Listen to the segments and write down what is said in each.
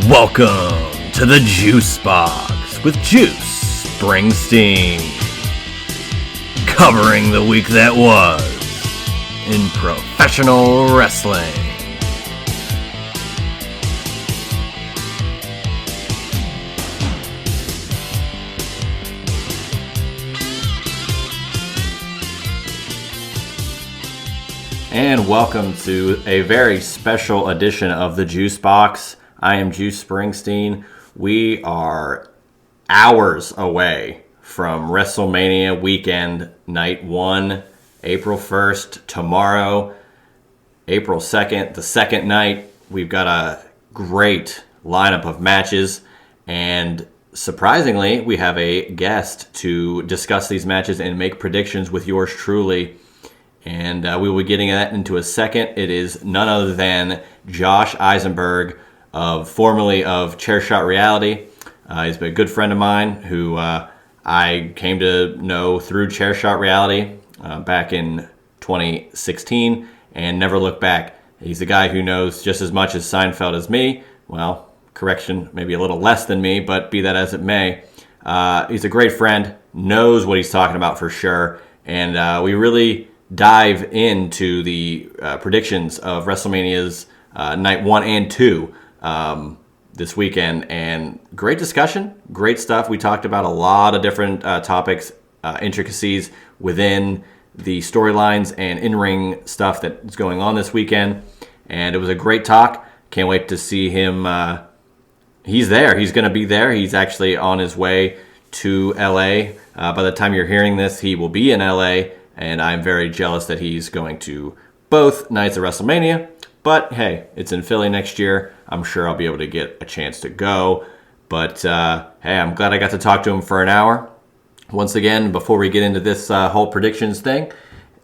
Welcome to the Juice Box with Juice Springsteen, covering the week that was in professional wrestling. And welcome to a very special edition of the Juice Box. I am Juice Springsteen. We are hours away from WrestleMania weekend, night 1, April 1st, tomorrow, April 2nd, the second night. We've got a great lineup of matches, and surprisingly, we have a guest to discuss these matches and make predictions with yours truly. And we will be getting that into a second. It is none other than Josh Isenberg, formerly of Chairshot Reality. He's been a good friend of mine who I came to know through Chairshot Reality back in 2016 and never looked back. He's a guy who knows just as much as Seinfeld as me. Well, correction, maybe a little less than me, but be that as it may. He's a great friend, knows what he's talking about for sure, and we really dive into the predictions of WrestleMania's night 1 and 2 this weekend, and great discussion, great stuff. We talked about a lot of different topics, intricacies within the storylines and in-ring stuff that's going on this weekend, and it was a great talk. Can't wait to see him. He's there. He's going to be there. He's actually on his way to LA. By the time you're hearing this, he will be in LA, and I'm very jealous that he's going to both nights of WrestleMania. But hey, it's in Philly next year. I'm sure I'll be able to get a chance to go. But hey, I'm glad I got to talk to him for an hour. Once again, before we get into this whole predictions thing,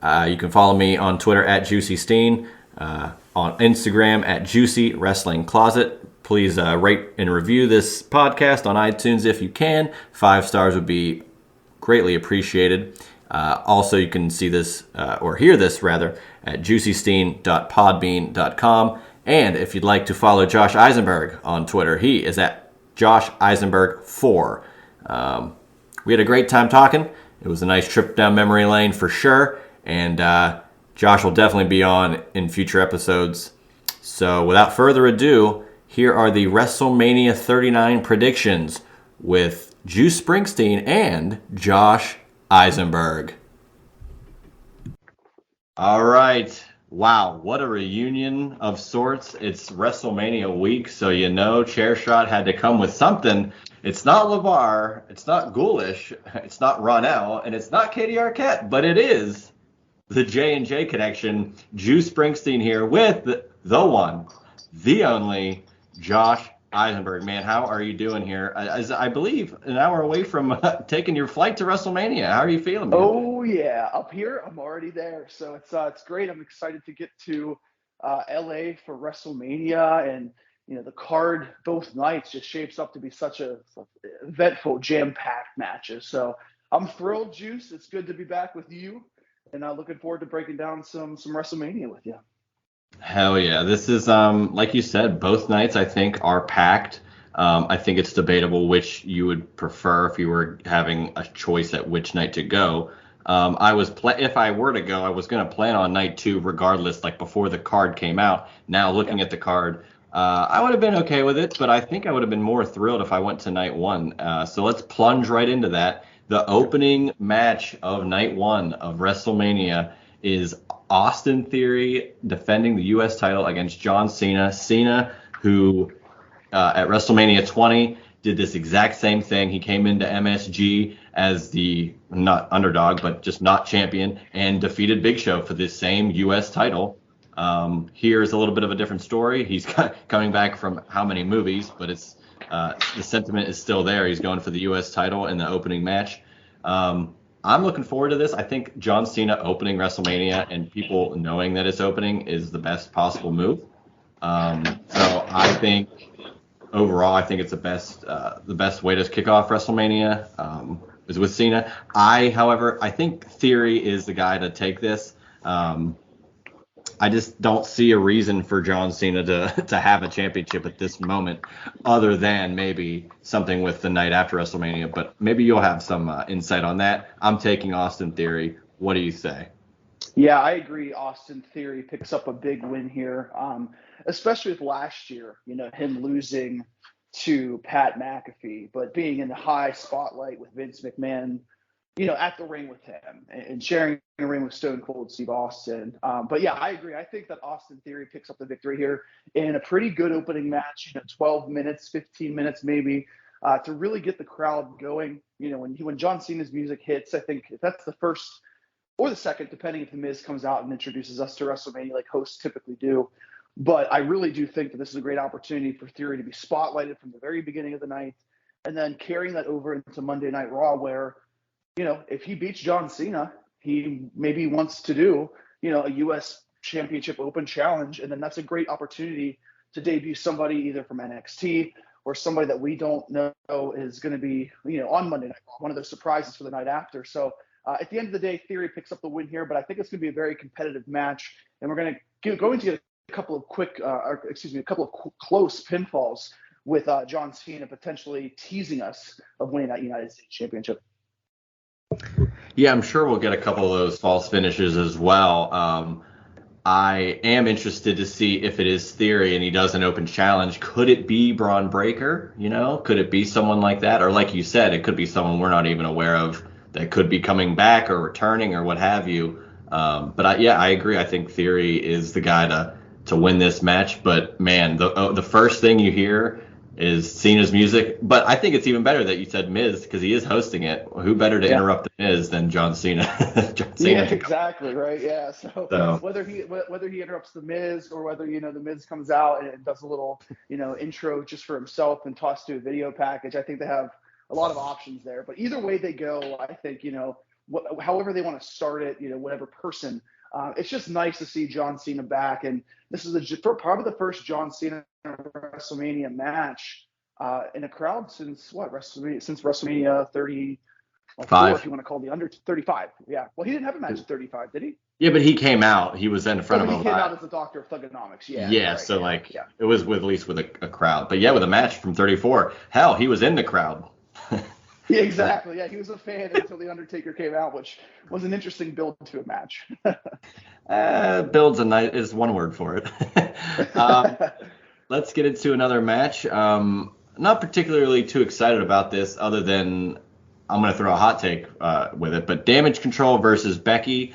you can follow me on Twitter at JuicySteen, on Instagram at Juicy Wrestling Closet. Please rate and review this podcast on iTunes if you can. 5 stars would be greatly appreciated. Also, you can see this, or hear this rather, at juicysteen.podbean.com. And if you'd like to follow Josh Isenberg on Twitter, he is at Josh Isenberg4. We had a great time talking. It was a nice trip down memory lane for sure. And Josh will definitely be on in future episodes. So without further ado, here are the WrestleMania 39 predictions with Juice Springsteen and Josh Isenberg. All right. Wow, what a reunion of sorts. It's WrestleMania week, so you know Chairshot had to come with something. It's not LeVar, it's not Ghoulish, it's not Ronell, and it's not Katie Arquette, but it is the J&J connection. Juice Springsteen here with the one, the only, Josh Isenberg. Man, how are you doing here? As I believe an hour away from taking your flight to WrestleMania. How are you feeling, man? Oh yeah, up here I'm already there, so it's great. I'm excited to get to LA for WrestleMania, and the card both nights just shapes up to be such a eventful, jam-packed matches. So I'm thrilled, Juice. It's good to be back with you, and I'm looking forward to breaking down some WrestleMania with you. Hell yeah. This is, like you said, both nights I think are packed. I think it's debatable which you would prefer if you were having a choice at which night to go. If I were to go, I was going to plan on night 2 regardless, like before the card came out. Now looking at the card, I would have been okay with it, but I think I would have been more thrilled if I went to night 1. So let's plunge right into that. The opening match of night 1 of WrestleMania is Austin Theory defending the U.S. title against John Cena. Cena, who at WrestleMania 20 did this exact same thing. He came into MSG as the not underdog, but just not champion, and defeated Big Show for this same U.S. title. Here's a little bit of a different story. He's coming back from how many movies, but it's the sentiment is still there. He's going for the U.S. title in the opening match. I'm looking forward to this. I think John Cena opening WrestleMania and people knowing that it's opening is the best possible move. So I think overall, I think it's the best way to kick off WrestleMania is with Cena. However, I think Theory is the guy to take this. just don't see a reason for John Cena to have a championship at this moment, other than maybe something with the night after WrestleMania. But maybe you'll have some insight on that. I'm taking Austin Theory. What do you say? Yeah, I agree. Austin Theory picks up a big win here, especially with last year, him losing to Pat McAfee, but being in the high spotlight with Vince McMahon, at the ring with him and sharing the ring with Stone Cold Steve Austin. But yeah, I agree. I think that Austin Theory picks up the victory here in a pretty good opening match, 12 minutes, 15 minutes maybe, to really get the crowd going. When John Cena's music hits, I think if that's the first or the second, depending if The Miz comes out and introduces us to WrestleMania like hosts typically do. But I really do think that this is a great opportunity for Theory to be spotlighted from the very beginning of the night and then carrying that over into Monday Night Raw where, if he beats John Cena, he maybe wants to do, a U.S. Championship Open Challenge. And then that's a great opportunity to debut somebody either from NXT or somebody that we don't know is going to be, on Monday Night Raw, one of those surprises for the night after. So at the end of the day, Theory picks up the win here, but I think it's going to be a very competitive match. And we're going to get a couple of close pinfalls with John Cena potentially teasing us of winning that United States Championship. Yeah, I'm sure we'll get a couple of those false finishes as well. I am interested to see if it is Theory and he does an open challenge. Could it be Braun Breaker? Could it be someone like that? Or like you said, it could be someone we're not even aware of that could be coming back or returning or what have you. But I agree. I think Theory is the guy to win this match. But man, the first thing you hear is Cena's music. But I think it's even better that you said Miz because he is hosting it. Who better to interrupt the Miz than John Cena? John Cena. Yeah, exactly right. Yeah. So whether he interrupts the Miz or whether the Miz comes out and does a little intro just for himself and tossed to a video package, I think they have a lot of options there. But either way they go, I think however they want to start it, whatever person. It's just nice to see John Cena back, and this is probably the first John Cena WrestleMania match in a crowd since WrestleMania 35, if you want to call the under 35. Yeah, well, he didn't have a match at 35, did he? Yeah, but he came out. He was in front of a lot. He came out as the Doctor of Thugonomics. Yeah. Yeah, right, so it was at least with a crowd. But yeah, with a match from 34, hell, he was in the crowd. Yeah, exactly. Yeah, he was a fan until The Undertaker came out, which was an interesting build to a match. Build's is one word for it. Let's get into another match. Not particularly too excited about this, other than I'm going to throw a hot take with it. But Damage Control versus Becky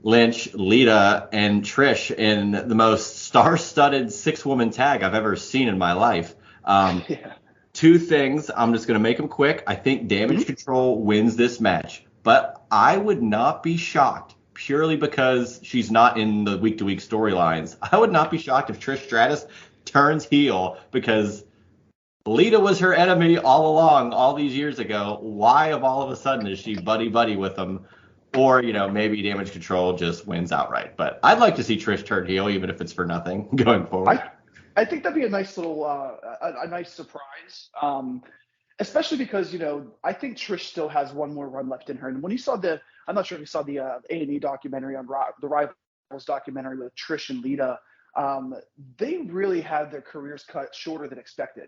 Lynch, Lita, and Trish in the most star-studded 6-woman tag I've ever seen in my life. Yeah. Two things. I'm just going to make them quick. I think Damage Control wins this match, but I would not be shocked purely because she's not in the week-to-week storylines. I would not be shocked if Trish Stratus turns heel because Lita was her enemy all along, all these years ago. Why, of all of a sudden, is she buddy-buddy with them? Or, maybe Damage Control just wins outright. But I'd like to see Trish turn heel, even if it's for nothing going forward. I think that'd be a nice little, a nice surprise, especially because, I think Trish still has one more run left in her. And when you saw I'm not sure if you saw the A&E documentary on the Rivals documentary with Trish and Lita, they really had their careers cut shorter than expected.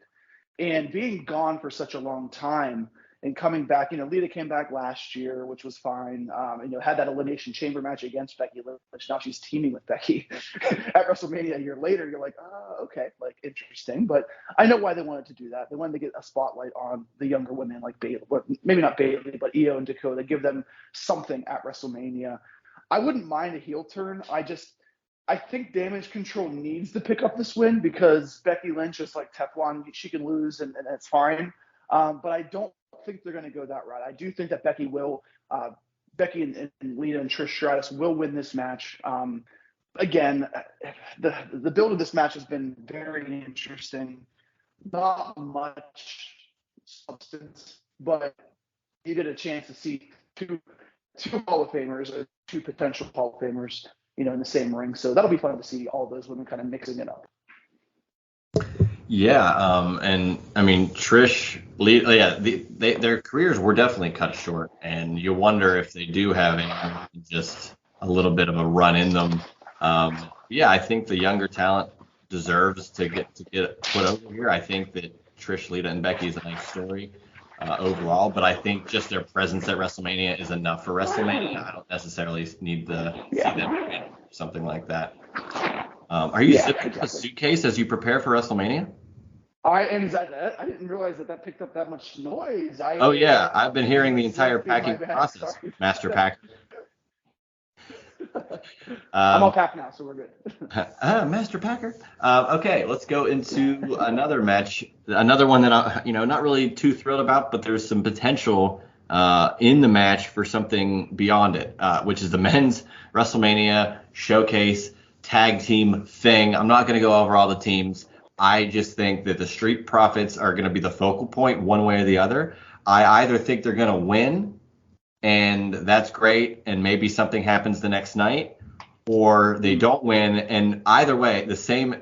And being gone for such a long time and coming back, Lita came back last year, which was fine. Had that Elimination Chamber match against Becky Lynch. Now she's teaming with Becky at WrestleMania a year later. You're like, okay, interesting. But I know why they wanted to do that. They wanted to get a spotlight on the younger women like Bayley, well, maybe not Bayley, but Io and Dakota, give them something at WrestleMania. I wouldn't mind a heel turn. I think Damage Control needs to pick up this win because Becky Lynch is like Teflon. She can lose and that's fine. But I don't think they're going to go that route. I do think that Becky and Lita and Trish Stratus will win this match. Again, the build of this match has been very interesting. Not much substance, but you get a chance to see two Hall of Famers or two potential Hall of Famers, in the same ring. So that'll be fun to see all those women kind of mixing it up. Yeah, and I mean Trish, their careers were definitely cut short, and you wonder if they do have just a little bit of a run in them. Yeah, I think the younger talent deserves to get put over here. I think that Trish, Lita, and Becky is a nice story overall, but I think just their presence at WrestleMania is enough for WrestleMania. I don't necessarily need to see them Yeah, win or something like that. Are you yeah, zipping up a exactly. suitcase as you prepare for WrestleMania? And is that I didn't realize that picked up that much noise. Oh yeah, I've been I hearing the was entire zipping. My packing bad. process, Sorry. Master Pack. I'm all Um, packed now, so we're good. Master Packer. Okay, let's go into another match. Another one that not really too thrilled about, but there's some potential in the match for something beyond it, which is the men's WrestleMania Showcase Tag Team thing. I'm not going to go over all the teams. I just think that the Street Profits are going to be the focal point, one way or the other. I either think they're going to win, and that's great, and maybe something happens the next night, or they Mm. don't win. And either way, the same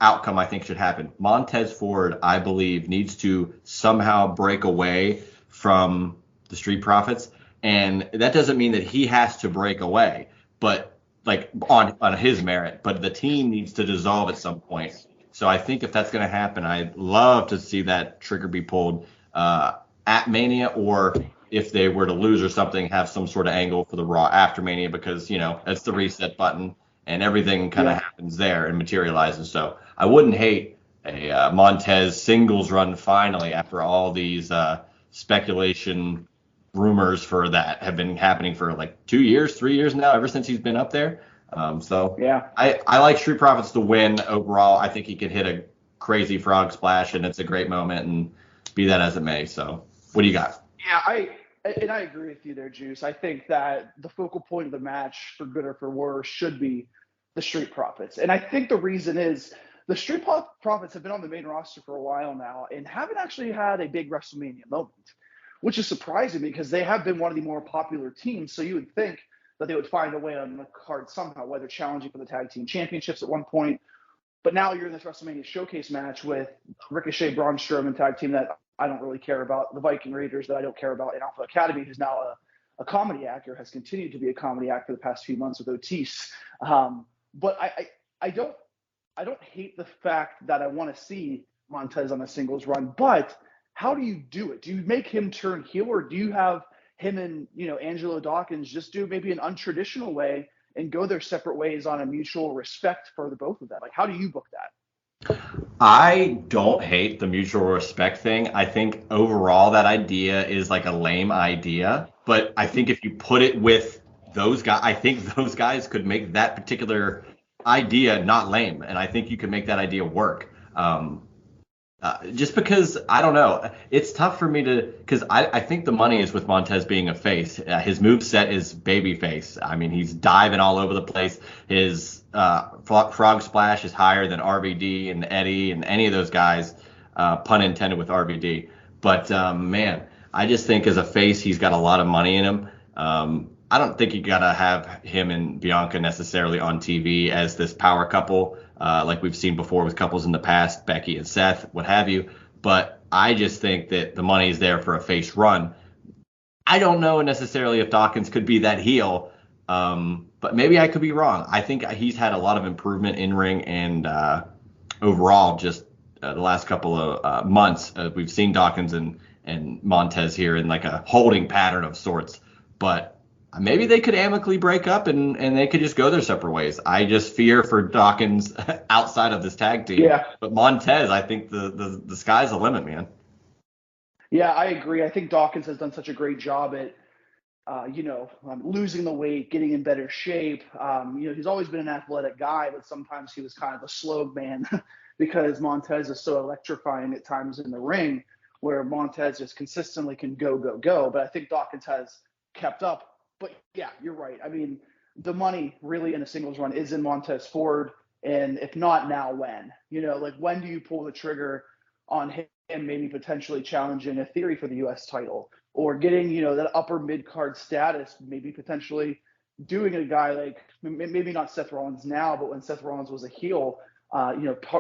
outcome I think should happen. Montez Ford, I believe, needs to somehow break away from the Street Profits. And that doesn't mean that he has to break away, but like on his merit, but the team needs to dissolve at some point. So I think if that's going to happen, I'd love to see that trigger be pulled at Mania, or if they were to lose or something, have some sort of angle for the Raw after Mania, because that's the reset button and everything kind of Yeah. happens there and materializes. So I wouldn't hate a Montez singles run finally after all these speculation rumors for that have been happening for like 2 years, 3 years now, ever since he's been up there. So Yeah. I like Street Profits to win overall. I think he could hit a crazy frog splash, and it's a great moment, and be that as it may. So what do you got? Yeah, I agree with you there, Juice. I think that the focal point of the match, for good or for worse, should be the Street Profits. And I think the reason is the Profits have been on the main roster for a while now and haven't actually had a big WrestleMania moment, which is surprising because they have been one of the more popular teams. So you would think that they would find a way on the card somehow, whether challenging for the tag team championships at one point. But now you're in this WrestleMania showcase match with Ricochet, Braun Strowman tag team that I don't really care about, the Viking Raiders that I don't care about, and Alpha Academy, who's now a comedy actor, has continued to be a comedy actor the past few months with Otis. But I don't I don't hate the fact that I want to see Montez on a singles run, but how do you do it? Do you make him turn heel, or do you have him and Angelo Dawkins just do maybe an untraditional way and go their separate ways on a mutual respect for the both of them? Like, how do you book that? I don't hate the mutual respect thing. I think overall that idea is like a lame idea, but I think if you put it with those guys, I think those guys could make that particular idea not lame, and I think you could make that idea work. Just because I don't know, it's tough for me to, because I think the money is with Montez being a face. His move set is baby face. I mean, he's diving all over the place. His frog splash is higher than RVD and Eddie and any of those guys, pun intended with RVD. But man, I just think as a face, he's got a lot of money in him. I don't think you gotta have him and Bianca necessarily on TV as this power couple, like we've seen before with couples in the past, Becky and Seth, what have you. But I just think that the money is there for a face run. I don't know necessarily if Dawkins could be that heel, but maybe I could be wrong. I think he's had a lot of improvement in ring and overall just the last couple of months. We've seen Dawkins and Montez here in like a holding pattern of sorts, but maybe they could amicably break up and they could just go their separate ways. I just fear for Dawkins outside of this tag team. Yeah, But Montez, I think the sky's the limit, man. yeah, I agree. I think Dawkins has done such a great job at losing the weight, getting in better shape. He's always been an athletic guy, but sometimes he was kind of a slow man because Montez is so electrifying at times in the ring, where Montez just consistently can go, go, go. But I think Dawkins has kept up. But yeah, you're right. I mean, the money really in a singles run is in Montez Ford. And if not now, when? Like, when do you pull the trigger on him maybe potentially challenging a theory for the U.S. title, or getting that upper mid card status, maybe potentially doing a guy like, maybe not Seth Rollins now, but when Seth Rollins was a heel,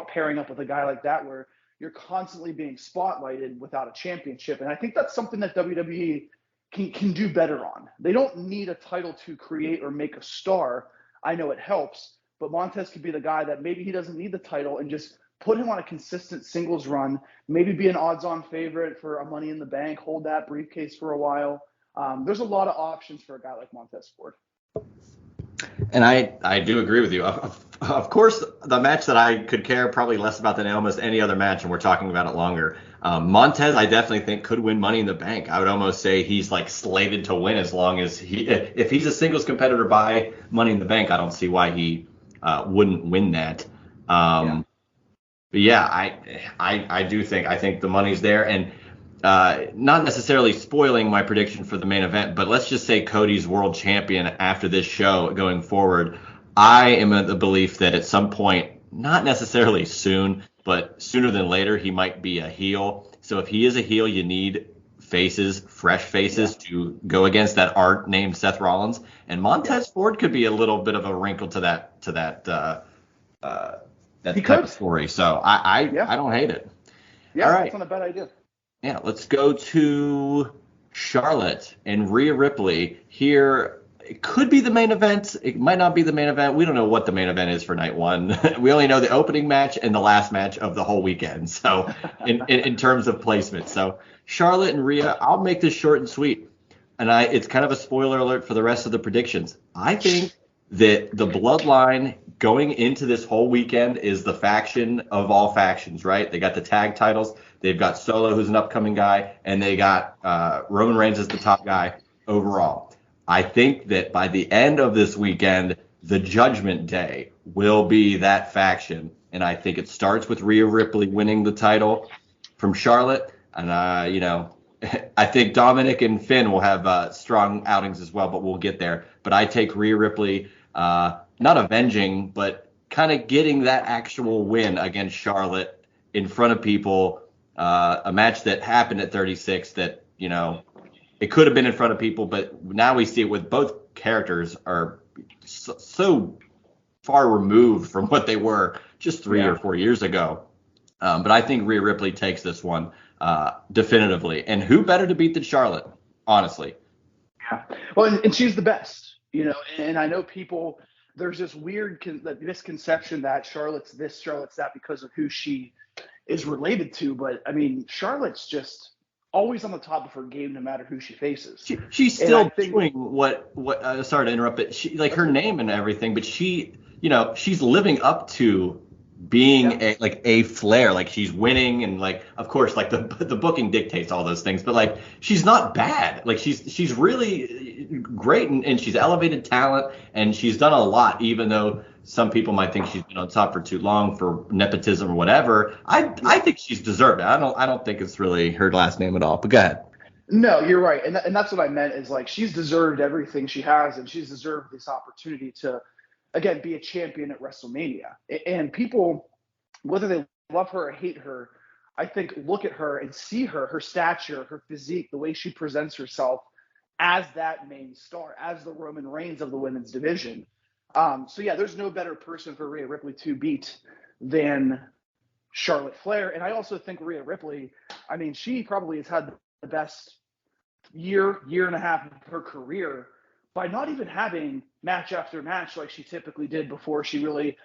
pairing up with a guy like that, where you're constantly being spotlighted without a championship. And I think that's something that WWE can do better on. They don't need a title to create or make a star. I know it helps, but Montez could be the guy that maybe he doesn't need the title and just put him on a consistent singles run, maybe be an odds-on favorite for a Money in the Bank, hold that briefcase for a while. There's a lot of options for a guy like Montez Ford. And I do agree with you. Of course, the match that I could care probably less about than almost any other match, and we're talking about it longer. Montez, I definitely think could win Money in the Bank. I would almost say he's like slated to win as long as if he's a singles competitor by Money in the Bank, I don't see why he wouldn't win that. But yeah, I think the money's there, and not necessarily spoiling my prediction for the main event, but let's just say Cody's world champion after this show going forward. I am of the belief that at some point, not necessarily soon, but sooner than later, he might be a heel. So if he is a heel, you need faces, fresh faces to go against that art named Seth Rollins, and Montez Ford could be a little bit of a wrinkle to that type of story. So I don't hate it. Yeah, all right. That's not a bad idea. Yeah, let's go to Charlotte and Rhea Ripley here. It could be the main event. It might not be the main event. We don't know what the main event is for night one. We only know the opening match and the last match of the whole weekend. So in terms of placement. So Charlotte and Rhea, I'll make this short and sweet. And it's kind of a spoiler alert for the rest of the predictions. I think that the Bloodline going into this whole weekend is the faction of all factions, right? They got the tag titles. They've got Solo, who's an upcoming guy, and they got Roman Reigns as the top guy overall. I think that by the end of this weekend, the Judgment Day will be that faction. And I think it starts with Rhea Ripley winning the title from Charlotte. And, I think Dominic and Finn will have strong outings as well, but we'll get there. But I take Rhea Ripley, not avenging, but kind of getting that actual win against Charlotte in front of people. A match that happened at 36 that, it could have been in front of people, but now we see it with both characters are so far removed from what they were just 3 or 4 years ago. But I think Rhea Ripley takes this one definitively. And who better to beat than Charlotte, honestly? Yeah. Well, and she's the best, and I know people, there's this weird misconception that Charlotte's this, Charlotte's that because of who she is related to. But, I mean, Charlotte's just always on the top of her game no matter who she faces. She's still doing what sorry to interrupt, but she, like, her name and everything, but she, she's living up to being a Flair, like she's winning, and like of course like the booking dictates all those things, but like she's not bad, like she's really great, and she's elevated talent, and she's done a lot, even though some people might think she's been on top for too long for nepotism or whatever. I think she's deserved it. I don't think it's really her last name at all, but go ahead. No, you're right, and that's what I meant is like she's deserved everything she has, and she's deserved this opportunity to again be a champion at WrestleMania. And people, whether they love her or hate her, I think look at her and see her stature, her physique, the way she presents herself as that main star, as the Roman Reigns of the women's division. So yeah, there's no better person for Rhea Ripley to beat than Charlotte Flair. And I also think Rhea Ripley, I mean, she probably has had the best year and a half of her career by not even having match after match like she typically did before she really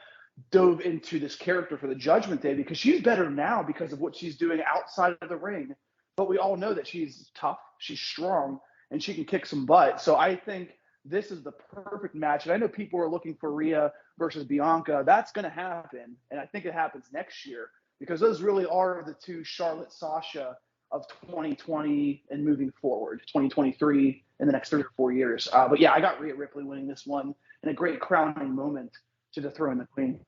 dove into this character for the Judgment Day, because she's better now because of what she's doing outside of the ring. But we all know that she's tough, she's strong, and she can kick some butt. So I think this is the perfect match. And I know people are looking for Rhea versus Bianca. That's going to happen. And I think it happens next year, because those really are the two Charlotte Sasha of 2020 and moving forward, 2023 in the next 3 or 4 years. But yeah, I got Rhea Ripley winning this one in a great crowning moment to dethrone the Queen.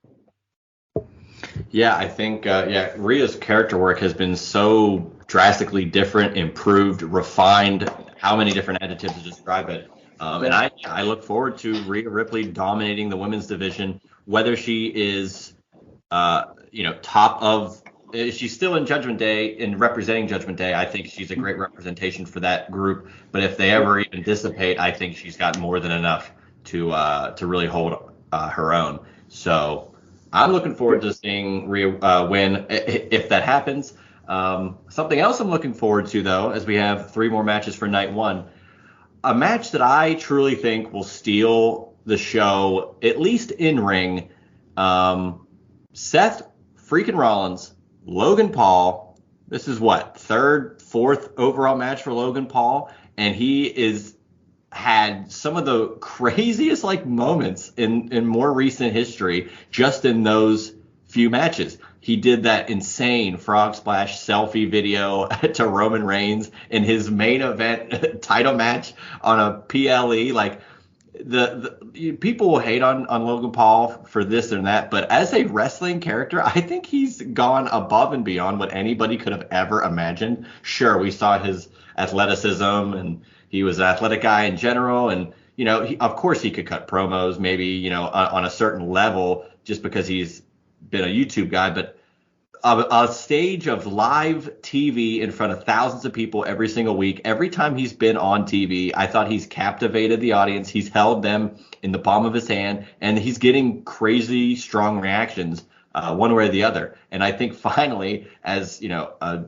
Yeah, I think Rhea's character work has been so drastically different, improved, refined. How many different adjectives to describe it? And I look forward to Rhea Ripley dominating the women's division, whether she is, top of. She's still in Judgment Day and representing Judgment Day. I think she's a great representation for that group. But if they ever even dissipate, I think she's got more than enough to really hold her own. So I'm looking forward to seeing Rhea win if that happens. Something else I'm looking forward to, though, as we have 3 more matches for night one, a match that I truly think will steal the show, at least in ring, Um, Seth freaking Rollins, Logan Paul. This is what, third, fourth overall match for Logan Paul, and he is had some of the craziest like moments in more recent history just in those few matches. He did that insane frog splash selfie video to Roman Reigns in his main event title match on a PLE. Like people will hate on Logan Paul for this and that, but as a wrestling character, I think he's gone above and beyond what anybody could have ever imagined. Sure, we saw his athleticism and he was an athletic guy in general, and of course he could cut promos, maybe on a certain level just because he's been a YouTube guy, but a stage of live TV in front of thousands of people every single week. Every time he's been on TV, I thought he's captivated the audience. He's held them in the palm of his hand, and he's getting crazy strong reactions one way or the other. And I think finally, as a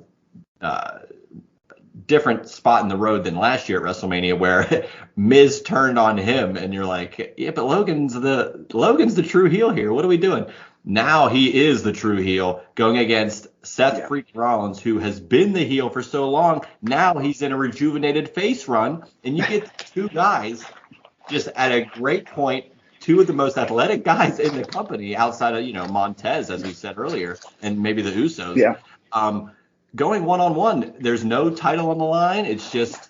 different spot in the road than last year at WrestleMania, where Miz turned on him, and you're like, yeah, but Logan's the true heel here. What are we doing? Now he is the true heel going against Seth freaking Rollins, who has been the heel for so long. Now he's in a rejuvenated face run, and you get two guys just at a great point, two of the most athletic guys in the company outside of, Montez, as we said earlier, and maybe the Usos. Yeah. Going one-on-one, there's no title on the line. It's just,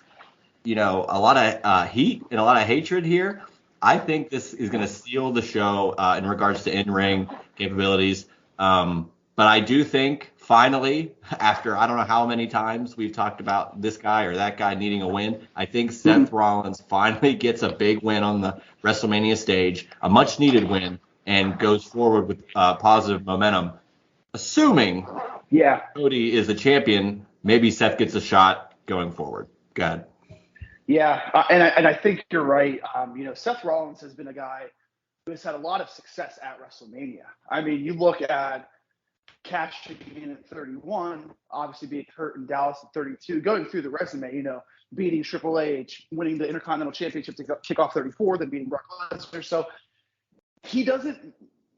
a lot of heat and a lot of hatred here. I think this is going to steal the show in regards to in-ring capabilities. But I do think finally, after I don't know how many times we've talked about this guy or that guy needing a win, I think Seth Rollins finally gets a big win on the WrestleMania stage, a much-needed win, and goes forward with positive momentum. Assuming Cody is the champion, maybe Seth gets a shot going forward. Go ahead. Yeah, and I think you're right. Seth Rollins has been a guy who has had a lot of success at WrestleMania. I mean, you look at cashing in at 31, obviously being hurt in Dallas at 32, going through the resume, beating Triple H, winning the Intercontinental Championship to kick off 34, then beating Brock Lesnar. So he doesn't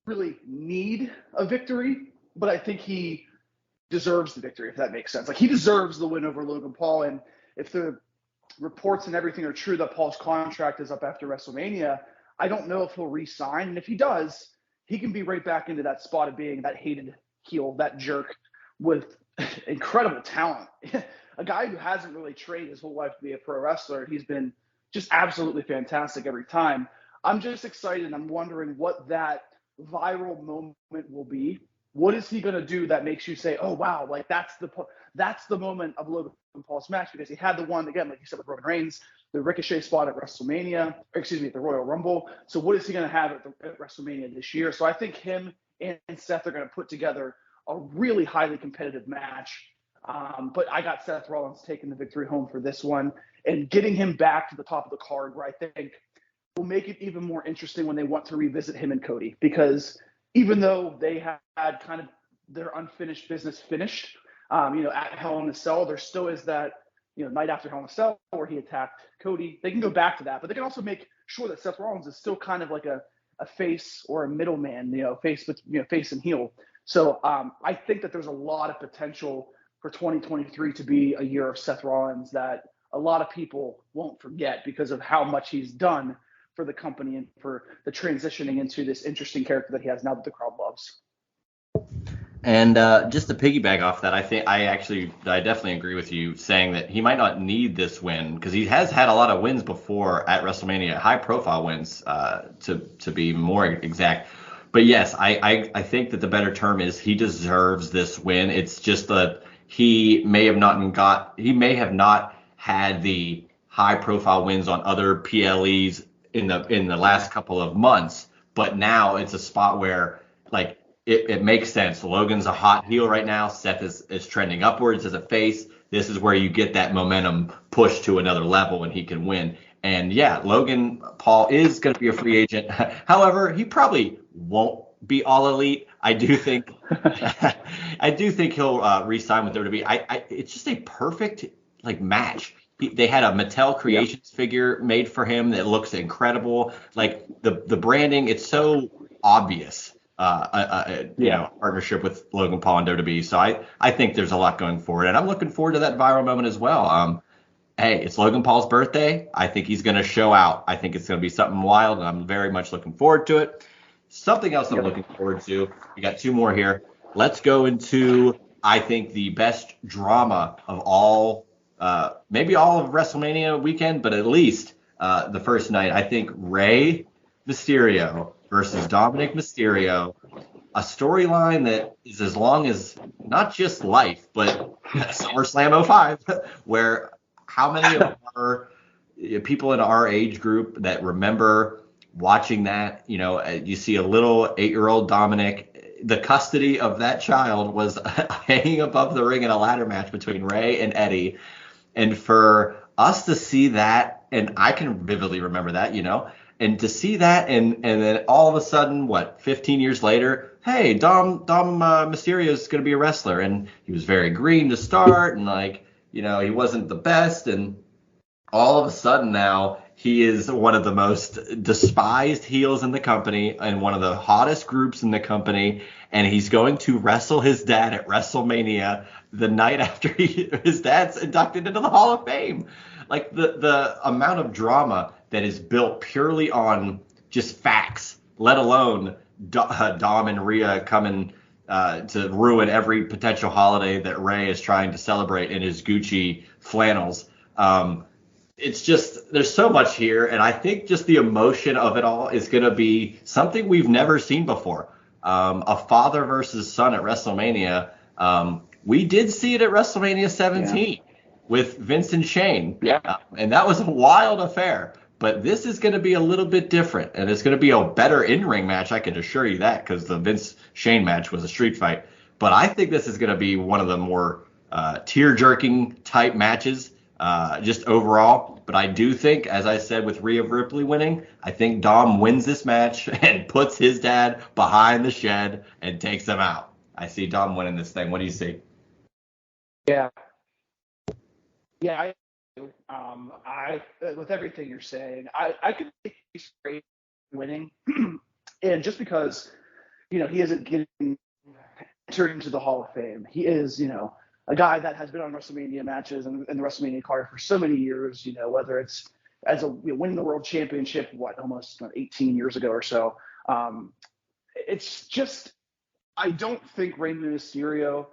really need a victory, but I think he deserves the victory, if that makes sense. Like, he deserves the win over Logan Paul, and if the reports and everything are true that Paul's contract is up after WrestleMania, I don't know if he'll re-sign. And if he does, he can be right back into that spot of being that hated heel, that jerk with incredible talent. A guy who hasn't really trained his whole life to be a pro wrestler. He's been just absolutely fantastic every time. I'm just excited, and I'm wondering what that viral moment will be. What is he going to do that makes you say, oh, wow, like that's the moment of Logan Paul's match? Because he had the one, again, like you said, with Roman Reigns, the Ricochet spot at WrestleMania, at the Royal Rumble. So what is he going to have at WrestleMania this year? So I think him and Seth are going to put together a really highly competitive match. But I got Seth Rollins taking the victory home for this one and getting him back to the top of the card, where I think will make it even more interesting when they want to revisit him and Cody, because even though they had kind of their unfinished business finished, at Hell in a Cell, there still is that, night after Hell in a Cell where he attacked Cody. They can go back to that, but they can also make sure that Seth Rollins is still kind of like a face or a middleman, face and heel. So I think that there's a lot of potential for 2023 to be a year of Seth Rollins that a lot of people won't forget because of how much he's done for the company and for the transitioning into this interesting character that he has now that the crowd loves. And just to piggyback off that, I definitely agree with you saying that he might not need this win, because he has had a lot of wins before at WrestleMania, high-profile wins to be more exact. But yes, I think that the better term is he deserves this win. It's just that he may have not had the high-profile wins on other PLEs in the last couple of months, but now it's a spot where like it makes sense. Logan's a hot heel right now. Seth is trending upwards as a face. This is where you get that momentum pushed to another level and he can win. And yeah, Logan Paul is going to be a free agent. However, he probably won't be all elite. I do think he'll re-sign with WWE. It's just a perfect like match. They had a Mattel Creations figure made for him that looks incredible. Like the branding, it's so obvious partnership with Logan Paul and WWE. So I think there's a lot going forward, and I'm looking forward to that viral moment as well. Hey, it's Logan Paul's birthday. I think he's going to show out. I think it's going to be something wild, and I'm very much looking forward to it. Something else I'm looking forward to. We got two more here. Let's go into, I think, the best drama of all, maybe all of WrestleMania weekend, but at least the first night. I think Rey Mysterio versus Dominic Mysterio, a storyline that is as long as not just life, but SummerSlam '05, where how many of our people in our age group that remember watching that? You see a little 8-year-old Dominic. The custody of that child was hanging above the ring in a ladder match between Ray and Eddie. And for us to see that, and I can vividly remember that, and to see that, and then all of a sudden, 15 years later, hey, Dom Mysterio is going to be a wrestler, and he was very green to start, and he wasn't the best, and all of a sudden now he is one of the most despised heels in the company and one of the hottest groups in the company, and he's going to wrestle his dad at WrestleMania the night after his dad's inducted into the Hall of Fame. Like the amount of drama that is built purely on just facts, let alone Dom and Rhea coming to ruin every potential holiday that Ray is trying to celebrate in his Gucci flannels. It's just, there's so much here, and I think just the emotion of it all is going to be something we've never seen before. A father versus son at WrestleMania. We did see it at WrestleMania 17 with Vince and Shane, and that was a wild affair. But this is going to be a little bit different, and it's going to be a better in-ring match, I can assure you that, because the Vince-Shane match was a street fight. But I think this is going to be one of the more tear-jerking type matches, just overall. But I do think, as I said with Rhea Ripley winning, I think Dom wins this match and puts his dad behind the shed and takes him out. I see Dom winning this thing. What do you see? Yeah. Yeah, I with everything you're saying, I could think he's great winning, and just because he isn't getting entered into the Hall of Fame, he is a guy that has been on WrestleMania matches and the WrestleMania card for so many years. Whether it's as winning the World Championship, almost 18 years ago or so. It's just, I don't think Rey Mysterio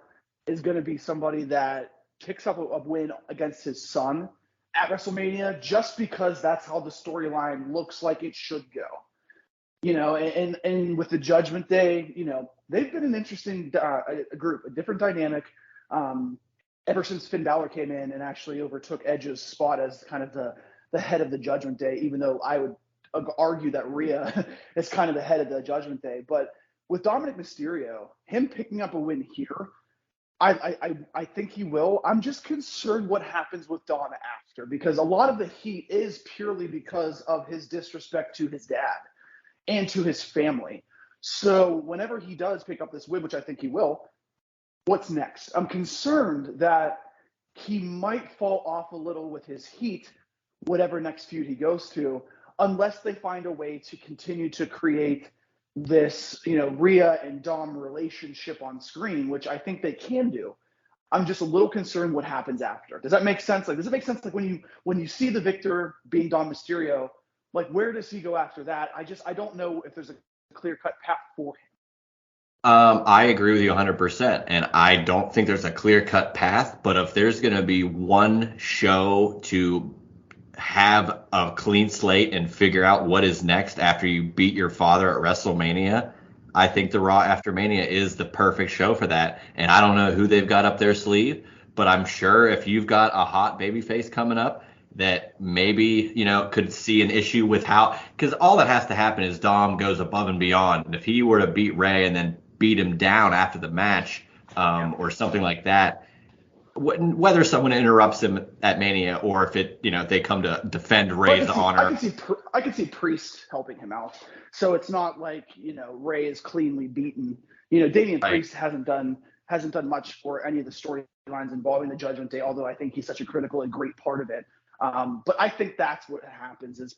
is going to be somebody that picks up a win against his son at WrestleMania just because that's how the storyline looks like it should go. And with the Judgment Day, they've been an interesting group, a different dynamic ever since Finn Balor came in and actually overtook Edge's spot as kind of the head of the Judgment Day, even though I would argue that Rhea is kind of the head of the Judgment Day. But with Dominic Mysterio, him picking up a win here, I think he will. I'm just concerned what happens with Dom after, because a lot of the heat is purely because of his disrespect to his dad and to his family. So whenever he does pick up this win, which I think he will, what's next? I'm concerned that he might fall off a little with his heat, whatever next feud he goes to, unless they find a way to continue to create this, Rhea and Dom relationship on screen, which I think they can do. I'm just a little concerned what happens after. Does that make sense? Does it make sense? When you see the victor being Dom Mysterio, where does he go after that? I don't know if there's a clear-cut path for him. I agree with you 100%, and I don't think there's a clear-cut path, but if there's going to be one show to have a clean slate and figure out what is next after you beat your father at WrestleMania, I think the Raw After Mania is the perfect show for that. And I don't know who they've got up their sleeve, but I'm sure if you've got a hot babyface coming up that maybe, could see an issue with how, because all that has to happen is Dom goes above and beyond. And if he were to beat Ray and then beat him down after the match, or something like that, whether someone interrupts him at Mania or if they come to defend Ray's honor. I could see Priest helping him out. So it's not like, Ray is cleanly beaten. Damian Priest hasn't done much for any of the storylines involving the Judgment Day, although I think he's such a critical and great part of it. But I think that's what happens is,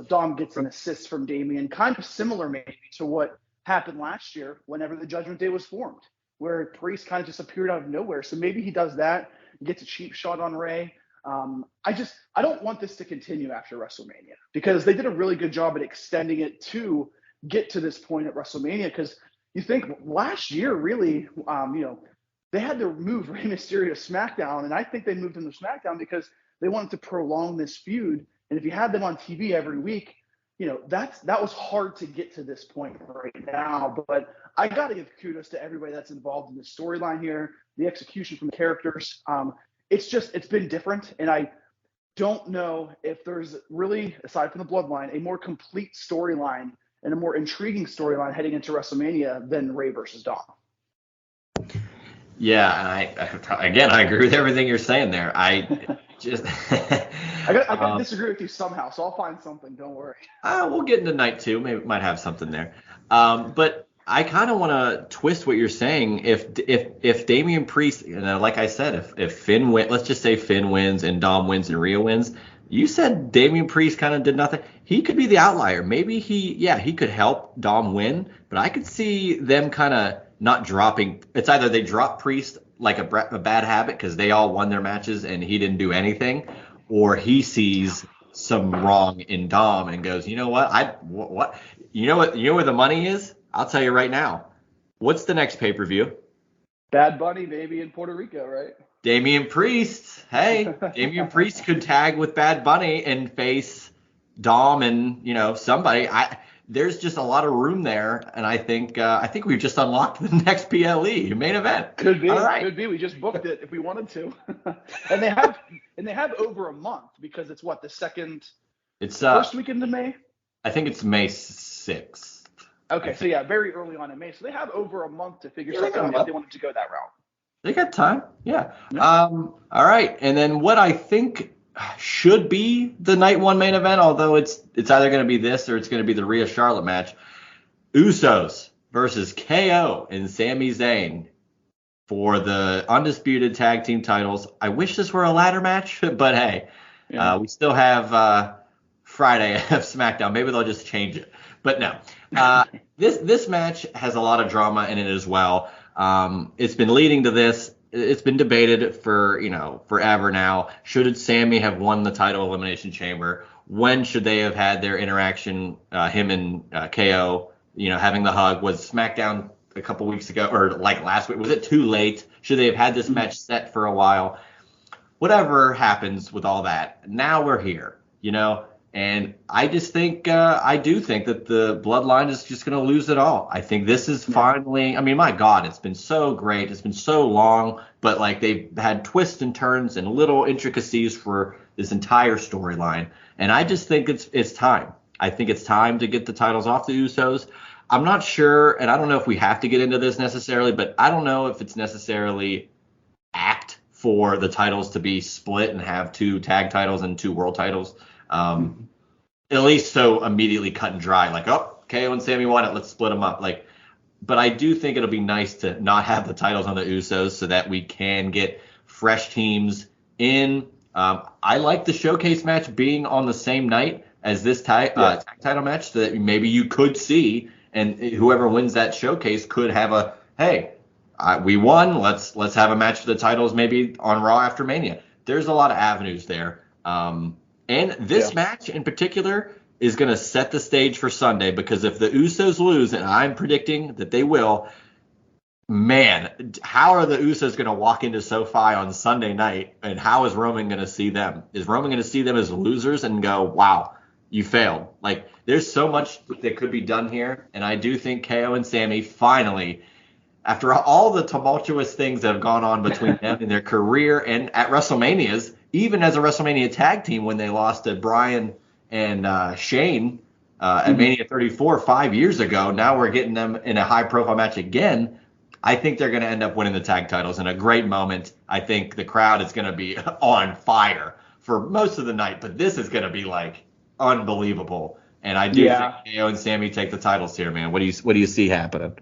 Dom gets an assist from Damian, kind of similar maybe to what happened last year whenever the Judgment Day was formed, where Priest kind of just appeared out of nowhere. So maybe he does that, gets a cheap shot on Ray. I don't want this to continue after WrestleMania, because they did a really good job at extending it to get to this point at WrestleMania. Because you think last year, really, they had to move Rey Mysterio to SmackDown, and I think they moved him to SmackDown because they wanted to prolong this feud. And if you had them on TV every week, that was hard to get to this point right now. But I got to give kudos to everybody that's involved in the storyline here, the execution from the characters. It's been different, and I don't know if there's really, aside from the bloodline, a more complete storyline and a more intriguing storyline heading into WrestleMania than Ray versus Dom. Yeah, and I agree with everything you're saying there. I just I got to disagree with you somehow, so I'll find something. Don't worry. We'll get into night 2. Maybe might have something there. But I kind of want to twist what you're saying. If Damian Priest, like I said, if Finn wins, let's just say Finn wins and Dom wins and Rhea wins. You said Damian Priest kind of did nothing. He could be the outlier. Maybe he could help Dom win, but I could see them kind of not dropping. It's either they drop Priest like a bad habit because they all won their matches and he didn't do anything, or he sees some wrong in Dom and goes, you know what? You know where the money is? I'll tell you right now. What's the next pay-per-view? Bad Bunny, baby, in Puerto Rico, right? Damian Priest. Hey, Damian Priest could tag with Bad Bunny and face Dom and somebody. There's just a lot of room there, and I think we've just unlocked the next PLE main event. Could be. All right. Could be. We just booked it if we wanted to, and they have over a month, because it's what, the second. It's first weekend of May. I think it's May 6th. Okay, so yeah, very early on in May, so they have over a month to figure something out if they wanted to go that route. They got time. Yeah. All right, and then what I think should be the night 1 main event, although it's either going to be this or it's going to be the Rhea Charlotte match. Usos versus KO and Sami Zayn for the undisputed tag team titles. I wish this were a ladder match, but hey, we still have Friday of SmackDown. Maybe they'll just change it. But no, this match has a lot of drama in it as well. It's been leading to this. It's been debated for forever now. Should Sammy have won the title Elimination Chamber? When should they have had their interaction? Him and KO, having the hug. Was SmackDown a couple weeks ago, or like last week? Was it too late? Should they have had this match set for a while? Whatever happens with all that, now we're here, And I just think, I do think that the Bloodline is just going to lose it all. I think this is finally, my God, it's been so great. It's been so long, but like they've had twists and turns and little intricacies for this entire storyline. And I just think it's time. I think it's time to get the titles off the Usos. I'm not sure, and I don't know if we have to get into this necessarily, but I don't know if it's necessarily act for the titles to be split and have 2 tag titles and 2 world titles. At least so immediately cut and dry, like, oh, KO and Sammy won it, let's split them up. But I do think it'll be nice to not have the titles on the Usos so that we can get fresh teams in. I like the showcase match being on the same night as this tag title match, so that maybe you could see, and whoever wins that showcase could have we won, let's have a match for the titles maybe on Raw after Mania. There's a lot of avenues there. And this match in particular is going to set the stage for Sunday, because if the Usos lose, and I'm predicting that they will, man, how are the Usos going to walk into SoFi on Sunday night, and how is Roman going to see them? Is Roman going to see them as losers and go, wow, you failed? Like, there's so much that could be done here, and I do think KO and Sammy finally, after all the tumultuous things that have gone on between them in their career and at WrestleManias, even as a WrestleMania tag team when they lost to Bryan and Shane at Mania 34 5 years ago, now we're getting them in a high-profile match again. I think they're going to end up winning the tag titles in a great moment. I think the crowd is going to be on fire for most of the night, but this is going to be like unbelievable. And I do think KO and Sammy take the titles here, man. What do you see happening?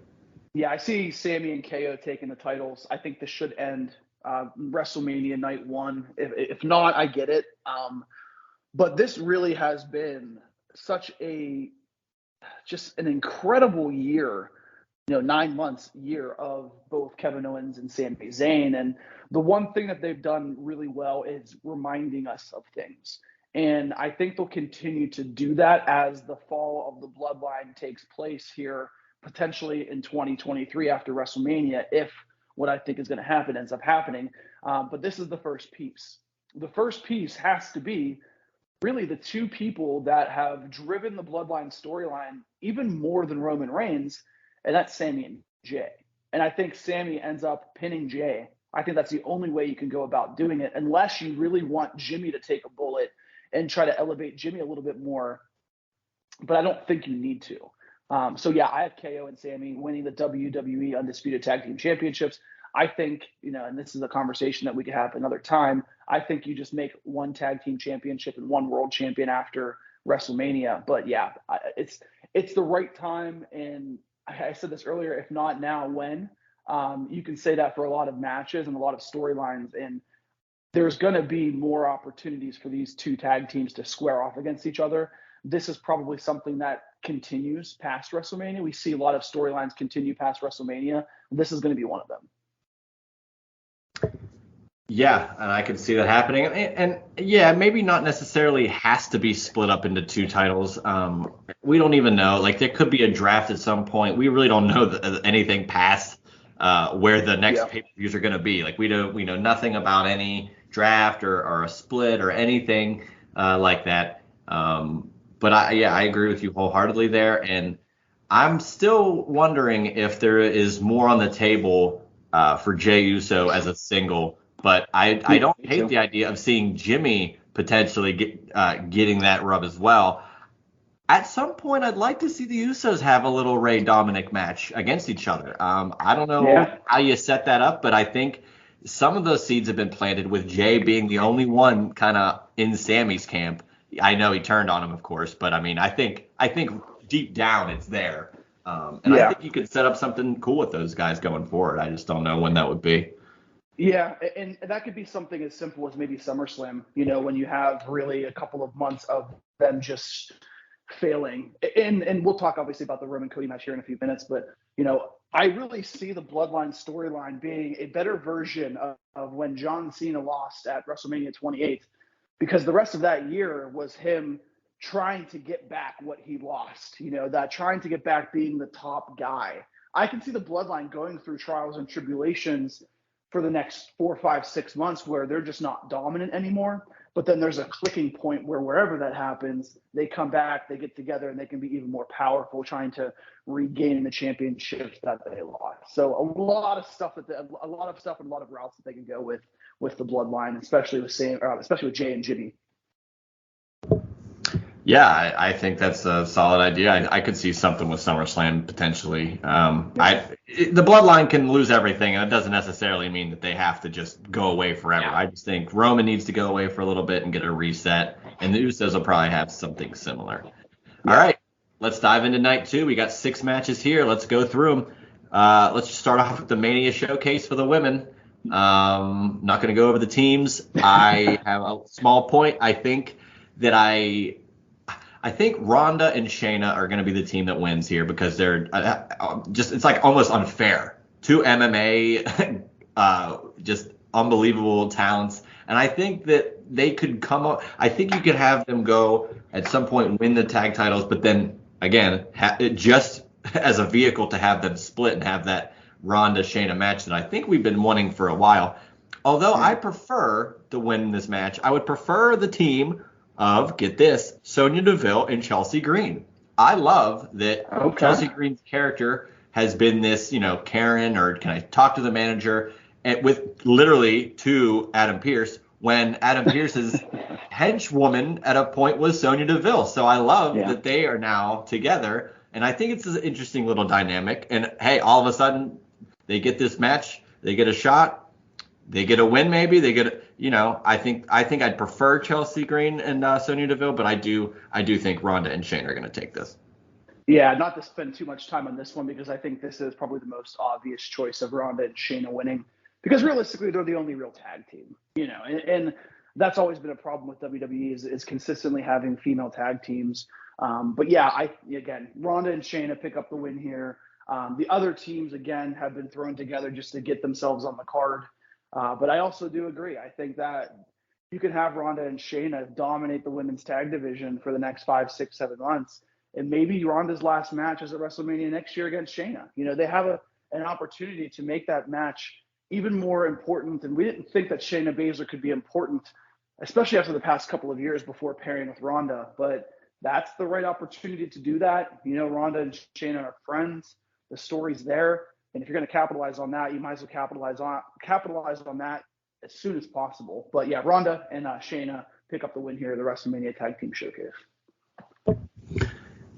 Yeah, I see Sammy and KO taking the titles. I think this should end WrestleMania night 1. If not, I get it. But this really has been such just an incredible year 9 months, year of both Kevin Owens and Sami Zayn. And the one thing that they've done really well is reminding us of things. And I think they'll continue to do that as the fall of the bloodline takes place here, potentially in 2023 after WrestleMania, if what I think is going to happen ends up happening. But this is the first piece. The first piece has to be really the two people that have driven the bloodline storyline even more than Roman Reigns, and that's Sami and Jay. And I think Sami ends up pinning Jay. I think that's the only way you can go about doing it, unless you really want Jimmy to take a bullet and try to elevate Jimmy a little bit more. But I don't think you need to. So yeah, I have KO and Sami winning the WWE Undisputed Tag Team Championships. I think, and this is a conversation that we could have another time. I think you just make one tag team championship and one world champion after WrestleMania. But yeah, it's the right time. And I said this earlier, if not now, when? You can say that for a lot of matches and a lot of storylines. And there's going to be more opportunities for these two tag teams to square off against each other. This is probably something that continues past WrestleMania. We see a lot of storylines continue past WrestleMania. This is going to be one of them. Yeah, and I can see that happening. And yeah, maybe not necessarily has to be split up into two titles. We don't even know. Like, there could be a draft at some point. We really don't know anything past where the next pay-per-views are going to be. Like, we know nothing about any draft or a split or anything like that. But I agree with you wholeheartedly there. And I'm still wondering if there is more on the table for Jey Uso as a single. But I don't hate the idea of seeing Jimmy potentially getting that rub as well. At some point, I'd like to see the Usos have a little Ray Dominic match against each other. I don't know how you set that up, but I think some of those seeds have been planted with Jay being the only one kind of in Sammy's camp. I know he turned on him, of course, but I mean, I think deep down it's there. I think you could set up something cool with those guys going forward. I just don't know when that would be. Yeah, and that could be something as simple as maybe SummerSlam, when you have really a couple of months of them just failing. And we'll talk obviously about the Roman Cody match here in a few minutes, but, I really see the Bloodline storyline being a better version of when John Cena lost at WrestleMania 28, because the rest of that year was him trying to get back what he lost, that trying to get back being the top guy. I can see the Bloodline going through trials and tribulations for the next 4, 5, 6 months where they're just not dominant anymore. But then there's a clicking point where wherever that happens, they come back, they get together, and they can be even more powerful trying to regain the championships that they lost. So a lot of stuff and a lot of routes that they can go with the Bloodline, especially with Jay and Jimmy. Yeah, I think that's a solid idea. I could see something with SummerSlam potentially. The Bloodline can lose everything, and it doesn't necessarily mean that they have to just go away forever. I just think Roman needs to go away for a little bit and get a reset, and the Usos will probably have something similar. All right, let's dive into night 2. We got 6 matches here. Let's go through them. Let's just start off with the Mania Showcase for the women. Not going to go over the teams. I have a small point. I think Ronda and Shayna are going to be the team that wins here because they're it's like almost unfair. 2 MMA, just unbelievable talents. And I think that they could come up. I think you could have them go at some point and win the tag titles, but then again, just as a vehicle to have them split and have that Ronda Shayna match that I think we've been wanting for a while. Although I prefer to win this match, I would prefer the team of, get this, Sonya Deville and Chelsea Green. I love that Chelsea Green's character has been this, Karen, or can I talk to the manager, and with literally to Adam Pearce, when Adam Pearce's henchwoman at a point was Sonya Deville. So I love that they are now together, and I think it's an interesting little dynamic. And hey, all of a sudden they get this match, they get a shot. They get a win, maybe. They get, I think I'd prefer Chelsea Green and Sonya Deville, but I do think Ronda and Shayna are going to take this. Yeah, not to spend too much time on this one because I think this is probably the most obvious choice of Ronda and Shayna winning because realistically they're the only real tag team, and that's always been a problem with WWE is consistently having female tag teams. But yeah, Ronda and Shayna pick up the win here. The other teams, again, have been thrown together just to get themselves on the card. But I also do agree. I think that you can have Ronda and Shayna dominate the women's tag division for the next 5, 6, 7 months. And maybe Ronda's last match is at WrestleMania next year against Shayna. They have an opportunity to make that match even more important. And we didn't think that Shayna Baszler could be important, especially after the past couple of years before pairing with Ronda. But that's the right opportunity to do that. Ronda and Shayna are friends. The story's there. And if you're going to capitalize on that, you might as well capitalize on that as soon as possible. But yeah, Ronda and Shayna pick up the win here at the WrestleMania Tag Team Showcase.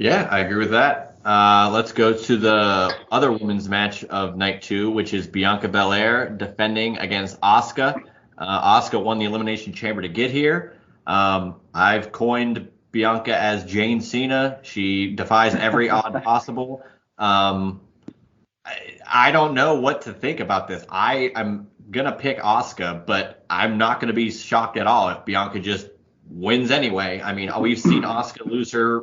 Yeah, I agree with that. Let's go to the other women's match of night 2, which is Bianca Belair defending against Asuka. Asuka won the Elimination Chamber to get here. I've coined Bianca as Jane Cena. She defies every odd possible. I don't know what to think about this. I'm going to pick Asuka, but I'm not going to be shocked at all if Bianca just wins anyway. I mean, we've seen Asuka lose her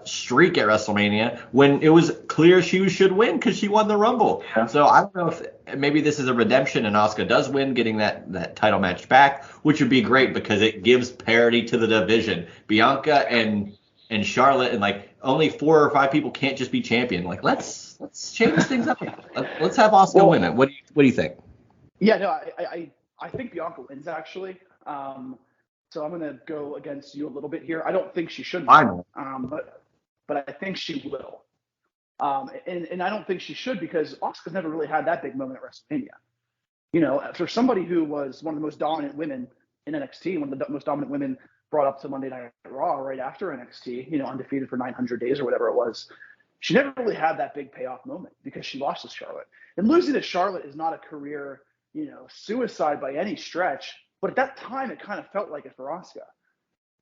streak at WrestleMania when it was clear she should win because she won the Rumble. Yeah. So I don't know if maybe this is a redemption and Asuka does win, getting that title match back, which would be great because it gives parity to the division. Bianca and Charlotte and only 4 or 5 people can't just be champion. Let's change things up. Let's have Asuka win it. What do you think? Yeah, no, I think Bianca wins actually. So I'm going to go against you a little bit here. I don't think she should win, but I think she will. And I don't think she should because Asuka's never really had that big moment at WrestleMania. For somebody who was one of the most dominant women in NXT, one of the most dominant women brought up to Monday Night Raw right after NXT, undefeated for 900 days or whatever it was, she never really had that big payoff moment because she lost to Charlotte. And losing to Charlotte is not a career, suicide by any stretch. But at that time, it kind of felt like it for Asuka.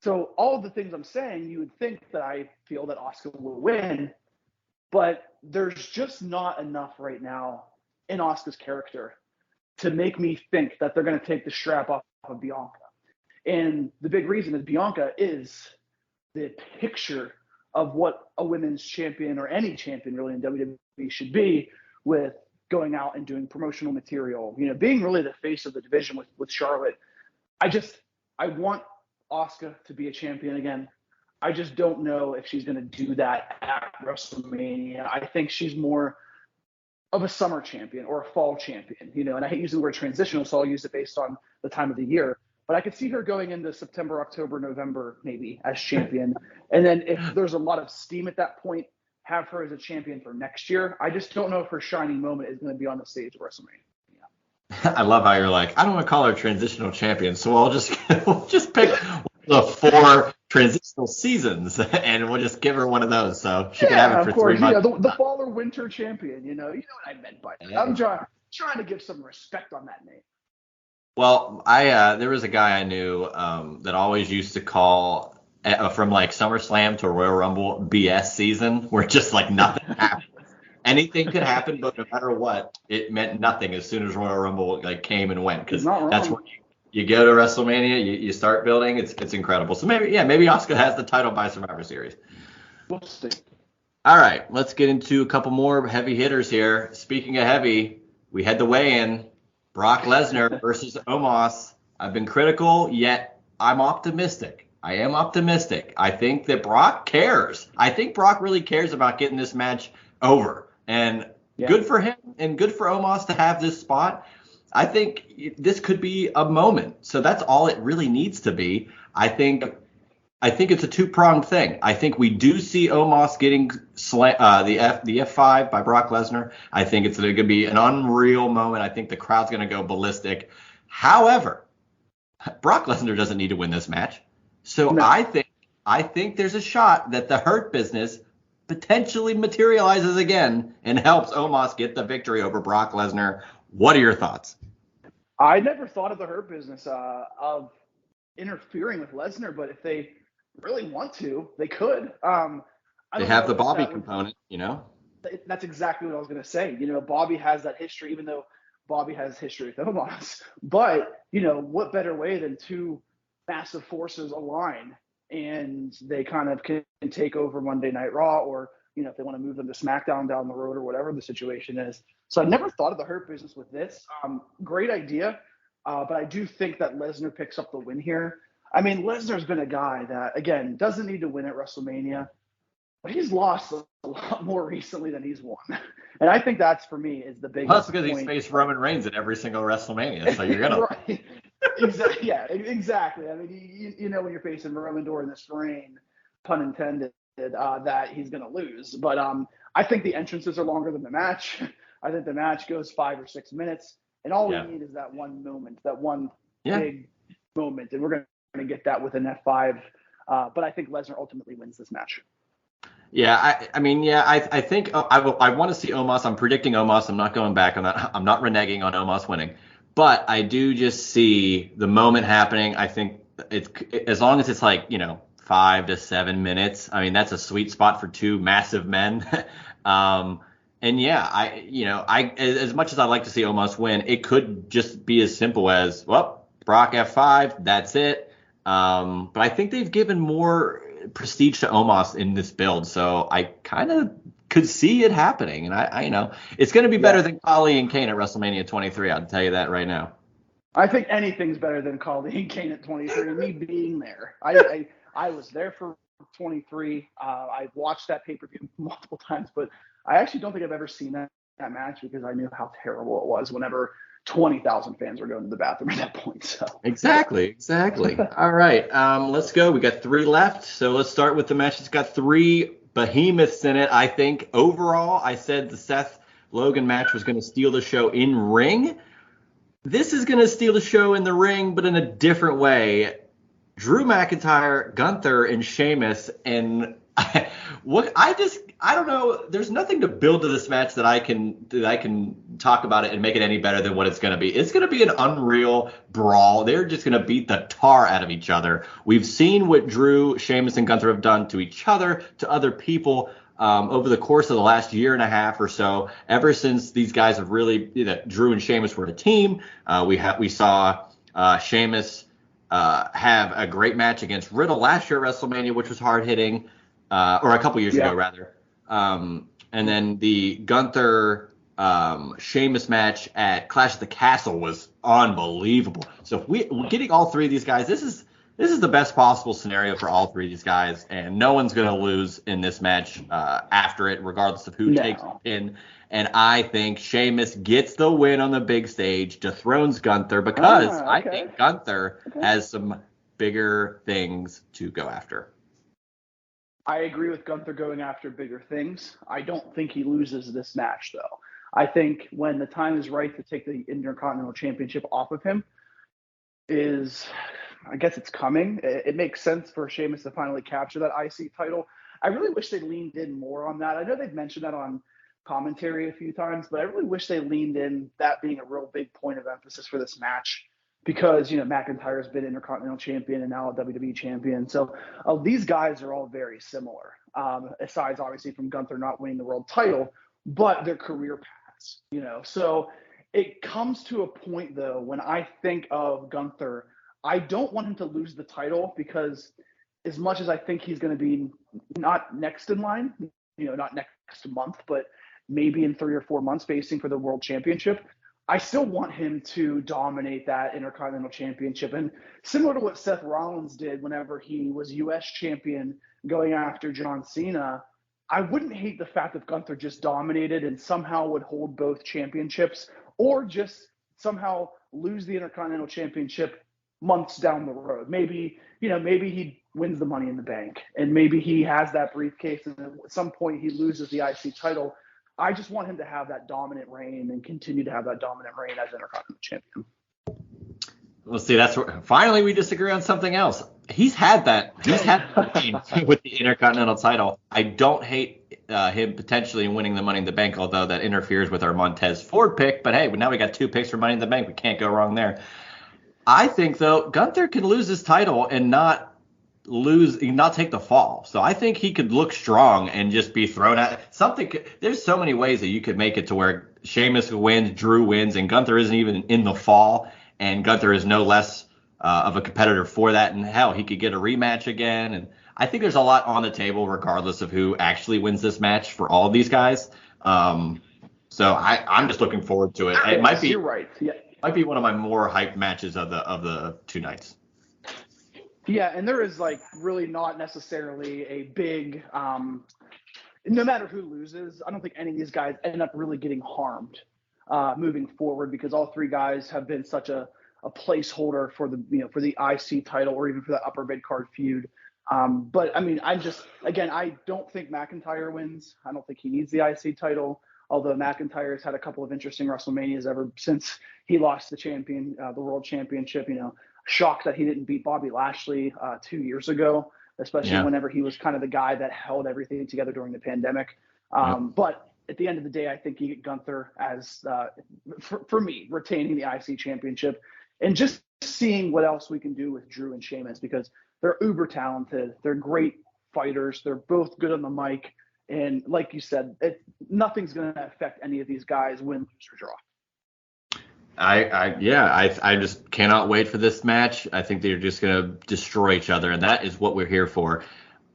So all of the things I'm saying, you would think that I feel that Asuka will win, but there's just not enough right now in Asuka's character to make me think that they're going to take the strap off of Bianca. And the big reason is Bianca is the picture of what a women's champion or any champion really in WWE should be, with going out and doing promotional material, being really the face of the division with Charlotte. I want Asuka to be a champion again. I just don't know if she's going to do that at WrestleMania. I think she's more of a summer champion or a fall champion, and I hate using the word transitional, so I'll use it based on the time of the year. But I could see her going into September, October, November, maybe as champion. And then if there's a lot of steam at that point, have her as a champion for next year. I just don't know if her shining moment is going to be on the stage of WrestleMania. I love how you're like, I don't want to call her transitional champion, so we'll just pick the 4 transitional seasons and we'll just give her one of those so she can have it for 3 months. The fall or winter champion, you know what I meant by that. I'm trying to give some respect on that name. Well, there was a guy I knew that always used to call from SummerSlam to Royal Rumble BS season, where just nothing happened. Anything could happen, but no matter what, it meant nothing as soon as Royal Rumble like came and went, because that's when you go to WrestleMania, you start building. It's incredible. So maybe Asuka has the title by Survivor Series. We'll see. All right, let's get into a couple more heavy hitters here. Speaking of heavy, we had the weigh-in. Brock Lesnar versus Omos. I've been critical, yet I'm optimistic. I am optimistic. I think that Brock cares. I think Brock really cares about getting this match over. And good for him and good for Omos to have this spot. I think this could be a moment. So that's all it really needs to be. I think it's a two-pronged thing. I think we do see Omos getting the F5 by Brock Lesnar. I think it's going to be an unreal moment. I think the crowd's going to go ballistic. However, Brock Lesnar doesn't need to win this match. So no. I think there's a shot that the Hurt Business potentially materializes again and helps Omos get the victory over Brock Lesnar. What are your thoughts? I never thought of the Hurt Business of interfering with Lesnar, but if they really want to, they could. They have the Bobby component, That's exactly what I was going to say. Bobby has that history, even though Bobby has history with Omos. But, what better way than two massive forces align and they kind of can take over Monday Night Raw or if they want to move them to SmackDown down the road or whatever the situation is. So I never thought of the Hurt Business with this. Great idea, but I do think that Lesnar picks up the win here. I mean, Lesnar's been a guy that, again, doesn't need to win at WrestleMania, but he's lost a lot more recently than he's won. And I think that's, for me, is the biggest Plus, because point. he's faced Roman Reigns at every single WrestleMania, so you're going to. Right. Exactly. Yeah, exactly. I mean, when you're facing Roman during this reign, pun intended, that he's going to lose. But I think the entrances are longer than the match. I think the match goes 5 or 6 minutes, and all we need is that one moment, that one big moment, and we're going to get that with an F5. But I think Lesnar ultimately wins this match. Yeah, I think I want to see Omos. I'm predicting Omos. I'm not going back on that. I'm not reneging on Omos winning. But I do just see the moment happening. I think it's as long as it's 5 to 7 minutes. I mean, that's a sweet spot for two massive men. And yeah, I as much as I like to see Omos win, it could just be as simple as, well, Brock F5, that's it. But I think they've given more prestige to Omos in this build, so I kind of could see it happening, and I it's going to be better than Khali and Kane at WrestleMania 23. I'll tell you that right now. I think anything's better than Khali and Kane at 23. Me being there, I was there for 23. I've watched that pay-per-view multiple times, but I actually don't think I've ever seen that match because I knew how terrible it was whenever 20,000 fans were going to the bathroom at that point. So Exactly. All right, let's go. We got 3 left, so let's start with the match that's got 3 behemoths in it. I think overall, I said the Seth Logan match was going to steal the show in ring. This is going to steal the show in the ring, but in a different way. Drew McIntyre, Gunther, and Sheamus, and I don't know. There's nothing to build to this match that I can talk about it and make it any better than what it's going to be. It's going to be an unreal brawl. They're just going to beat the tar out of each other. We've seen what Drew, Sheamus, and Gunther have done to each other, to other people over the course of the last year and a half or so. Ever since these guys have really, Drew and Sheamus were a team. We saw Sheamus have a great match against Riddle last year at WrestleMania, which was hard hitting. Or a couple years ago, rather. And then the Gunther Sheamus match at Clash of the Castle was unbelievable. So if we're getting all 3 of these guys, this is the best possible scenario for all 3 of these guys, and no one's going to lose in this match after it, regardless of who takes the pin. And I think Sheamus gets the win on the big stage, dethrones Gunther, because I think Gunther has some bigger things to go after. I agree with Gunther going after bigger things. I don't think he loses this match, though. I think when the time is right to take the Intercontinental Championship off of him I guess it's coming. It makes sense for Sheamus to finally capture that IC title. I really wish they leaned in more on that. I know they've mentioned that on commentary a few times, but I really wish they leaned in, that being a real big point of emphasis for this match. Because, McIntyre's been Intercontinental Champion and now a WWE Champion. So these guys are all very similar, aside, obviously, from Gunther not winning the world title, but their career paths, So it comes to a point, though, when I think of Gunther, I don't want him to lose the title because as much as I think he's going to be not next in line, not next month, but maybe in 3 or 4 months facing for the World Championship, I still want him to dominate that Intercontinental Championship. And similar to what Seth Rollins did whenever he was U.S. champion going after John Cena, I wouldn't hate the fact that Gunther just dominated and somehow would hold both championships, or just somehow lose the Intercontinental Championship months down the road. Maybe he wins the Money in the Bank, and maybe he has that briefcase, and at some point he loses the IC title. I just want him to have that dominant reign and continue to have that dominant reign as Intercontinental Champion. Well, see, that's where finally we disagree on something else. He's had that reign with the Intercontinental title. I don't hate him potentially winning the Money in the Bank, although that interferes with our Montez Ford pick. But hey, now we got 2 picks for Money in the Bank. We can't go wrong there. I think, though, Gunther can lose his title and not take the fall. So I think he could look strong and just be thrown at something. There's so many ways that you could make it to where Sheamus wins, Drew wins, and Gunther isn't even in the fall, and Gunther is no less of a competitor for that. And hell, he could get a rematch again. And I think there's a lot on the table regardless of who actually wins this match for all of these guys. So I'm just looking forward to it. It might be You're right. Yeah. might be one of my more hyped matches of the 2 nights. Yeah, and there is like really not necessarily a big no matter who loses, I don't think any of these guys end up really getting harmed moving forward because all three guys have been such a placeholder for the for the IC title or even for the upper mid card feud. But I mean, I don't think McIntyre wins. I don't think he needs the IC title. Although McIntyre's had a couple of interesting WrestleManias ever since he lost the world championship. Shocked that he didn't beat Bobby Lashley 2 years ago, especially whenever he was kind of the guy that held everything together during the pandemic. But at the end of the day, I think you get Gunther as, for me, retaining the IC championship and just seeing what else we can do with Drew and Sheamus because they're uber talented. They're great fighters. They're both good on the mic. And like you said, nothing's going to affect any of these guys, win, lose, or draw. I just cannot wait for this match. I think they're just going to destroy each other, and that is what we're here for.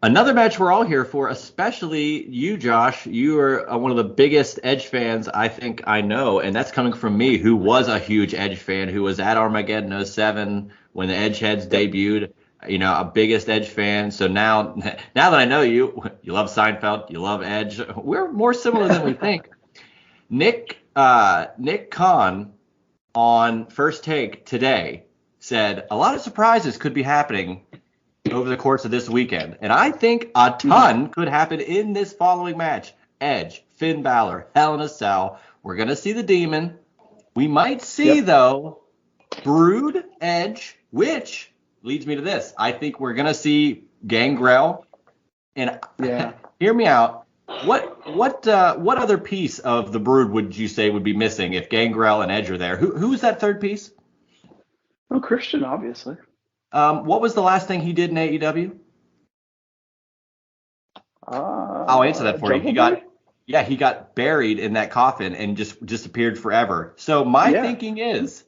Another match we're all here for, especially you, Josh. You are one of the biggest Edge fans I think I know, and that's coming from me, who was a huge Edge fan, who was at Armageddon 07 when the Edgeheads debuted. A biggest Edge fan. So now that I know you love Seinfeld, you love Edge. We're more similar than we think. Nick Khan on First Take today said a lot of surprises could be happening over the course of this weekend. And I think a ton could happen in this following match. Edge, Finn Balor, Hell in a Cell. We're going to see the Demon. We might see, though, Brood, Edge, which leads me to this. I think we're going to see Gangrel. And hear me out. What other piece of the Brood would you say would be missing if Gangrel and Edge are there? Who's that third piece? Oh, Christian, obviously. What was the last thing he did in AEW? I'll answer that for you. He got buried in that coffin and just disappeared forever. So my thinking is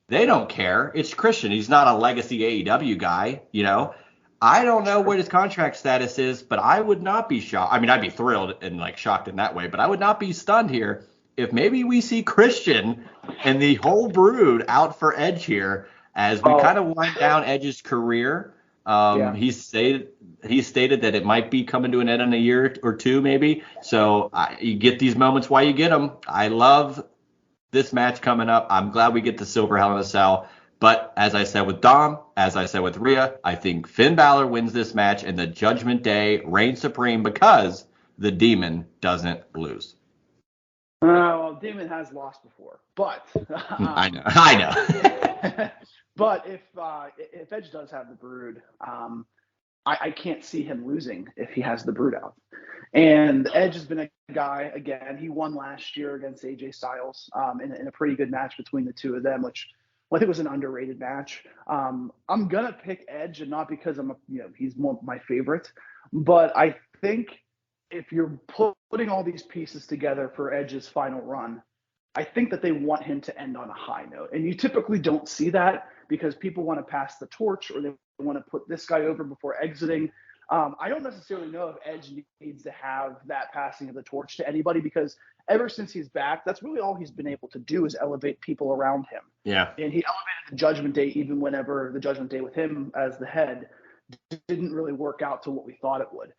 they don't care. It's Christian. He's not a legacy AEW guy, I don't know what his contract status is, but I would not be shocked. I mean, I'd be thrilled and shocked in that way, but I would not be stunned here if maybe we see Christian and the whole Brood out for Edge here as we kind of wind down Edge's career. He stated that it might be coming to an end in a year or two, maybe. So you get these moments while you get them. I love this match coming up. I'm glad we get the Silver Hell in a Cell. But as I said with Dom, as I said with Rhea, I think Finn Balor wins this match and the Judgment Day reigns supreme because the Demon doesn't lose. Well, Demon has lost before, but I know. But if Edge does have the Brood, I can't see him losing if he has the Brood out. And Edge has been a guy, again, he won last year against AJ Styles in a pretty good match between the two of them, which I think was an underrated match. I'm going to pick Edge, and not because he's more my favorite, but I think if you're putting all these pieces together for Edge's final run, I think that they want him to end on a high note. And you typically don't see that because people want to pass the torch or they want to put this guy over before exiting. I don't necessarily know if Edge needs to have that passing of the torch to anybody because ever since he's back, that's really all he's been able to do is elevate people around him. Yeah. And he elevated the Judgment Day even whenever the Judgment Day with him as the head didn't really work out to what we thought it would.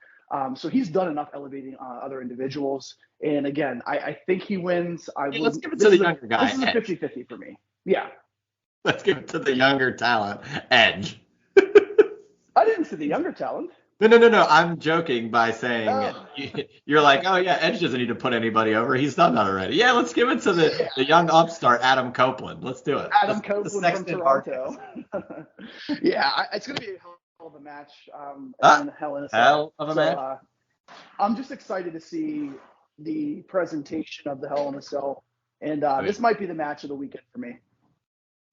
So he's done enough elevating other individuals. And again, I think he wins. Let's give it to the younger guy. This is a 50-50 for me. Yeah. Let's give it to the younger talent, Edge. I didn't say the younger talent. No. I'm joking by saying you're like, oh, yeah, Edge doesn't need to put anybody over. He's done that already. Yeah, let's give it to the young upstart, Adam Copeland. Let's do it. Adam Copeland from Toronto. It's going to be a hell of a match. Hell in a Cell. Hell of a match. I'm just excited to see the presentation of the Hell in a Cell. And this might be the match of the weekend for me.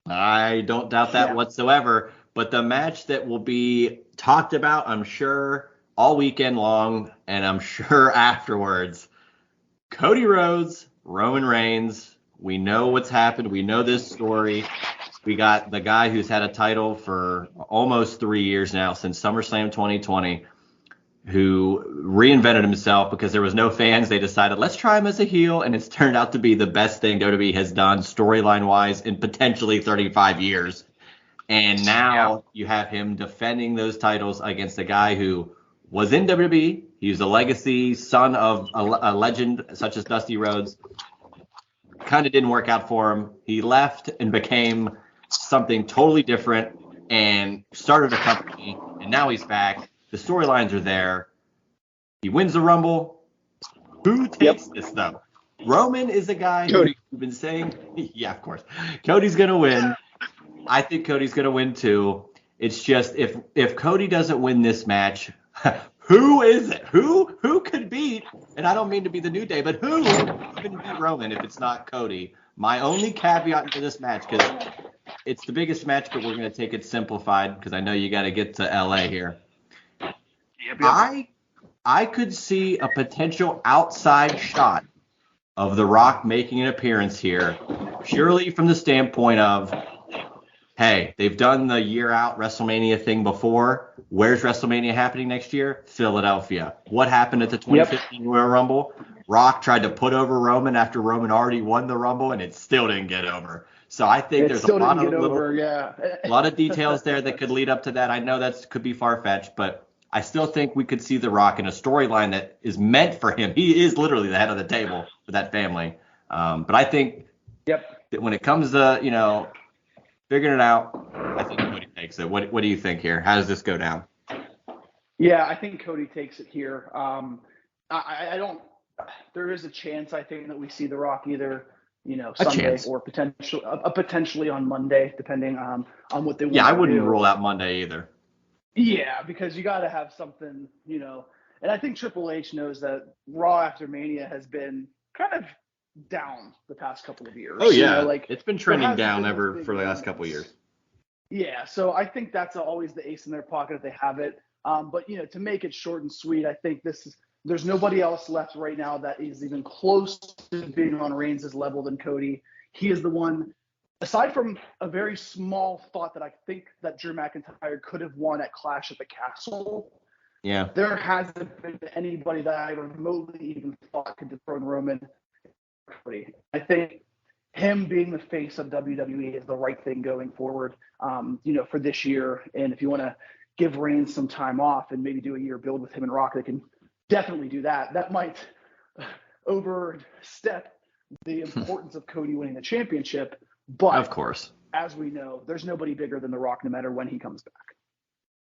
I don't doubt that whatsoever. But the match that will be talked about, I'm sure, all weekend long, and I'm sure afterwards, Cody Rhodes, Roman Reigns. We know what's happened. We know this story. We got the guy who's had a title for almost 3 years now, since SummerSlam 2020. who reinvented himself because there was no fans. They decided, let's try him as a heel, and it's turned out to be the best thing WWE has done storyline wise in potentially 35 years. And Yeah. now you have him defending those titles against a guy who was in WWE. He was a legacy son of a legend such as Dusty Rhodes. Kind of didn't work out for him. He left and became something totally different and started a company. And now he's back. The storylines are there. He wins the Rumble. Who Yep. takes this, though? Roman is a guy who's Cody. been saying, yeah, of course. Cody's going to win. I think Cody's going to win, too. It's just if Cody doesn't win this match, who is it? Who could beat, and I don't mean to be the New Day, but who can beat Roman if it's not Cody? My only caveat to this match, because it's the biggest match, but we're going to take it simplified because I know you got to get to LA here. Yep. I could see a potential outside shot of The Rock making an appearance here, purely from the standpoint of, hey, they've done the year out WrestleMania thing before. Where's WrestleMania happening next year? Philadelphia. What happened at the 2015 Royal Rumble? Rock tried to put over Roman after Roman already won the Rumble, and it still didn't get over. So I think there's a lot of a lot of details there that could lead up to that. I know that could be far-fetched, but I still think we could see The Rock in a storyline that is meant for him. He is literally the head of the table for that family. But I think that when it comes to, figuring it out, I think Cody takes it. What do you think here? How does this go down? Yeah, I think Cody takes it here. I don't. There is a chance I think that we see The Rock either, Sunday or potentially on Monday, depending on what they want to do. Yeah, I wouldn't rule out Monday either. Yeah, because you got to have something, and I think Triple H knows that Raw after Mania has been kind of down the past couple of years. Oh yeah, it's been trending down ever for the last couple of years. Yeah, so I think that's always the ace in their pocket if they have it. But to make it short and sweet, I think there's nobody else left right now that is even close to being on Reigns' level than Cody. He is the one. Aside from a very small thought that I think that Drew McIntyre could have won at Clash at the Castle, yeah, there hasn't been anybody that I remotely even thought could dethrone Roman. I think him being the face of WWE is the right thing going forward, for this year. And if you want to give Reigns some time off and maybe do a year build with him and Rock, they can definitely do that. That might overstep the importance of Cody winning the championship. But of course, as we know, there's nobody bigger than The Rock no matter when he comes back.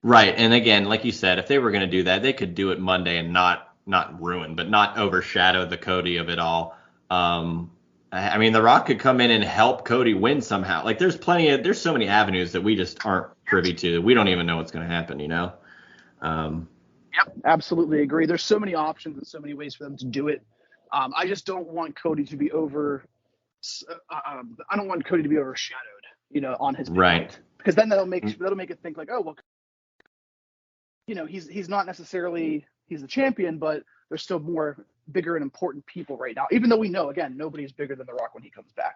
Right. And again, like you said, if they were going to do that, they could do it Monday and not ruin, but not overshadow the Cody of it all. I mean, The Rock could come in and help Cody win somehow. Like there's so many avenues that we just aren't privy to. We don't even know what's going to happen, Yep, absolutely agree. There's so many options and so many ways for them to do it. I just don't want Cody to be I don't want Cody to be overshadowed, on his right. Because then that'll make it think like, oh well, he's not necessarily he's the champion, but there's still more bigger and important people right now. Even though we know, again, nobody's bigger than The Rock when he comes back.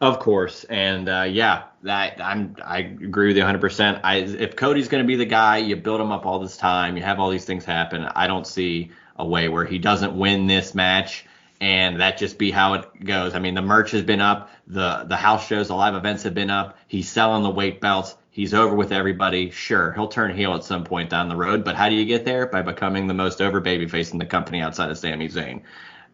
Of course, and I agree with you 100%. If Cody's going to be the guy, you build him up all this time, you have all these things happen. I don't see a way where he doesn't win this match, and that just be how it goes. I mean, the merch has been up, the house shows, the live events have been up. He's selling the weight belts. He's over with everybody. Sure, he'll turn heel at some point down the road, but how do you get there? By becoming the most over babyface in the company outside of Sami Zayn.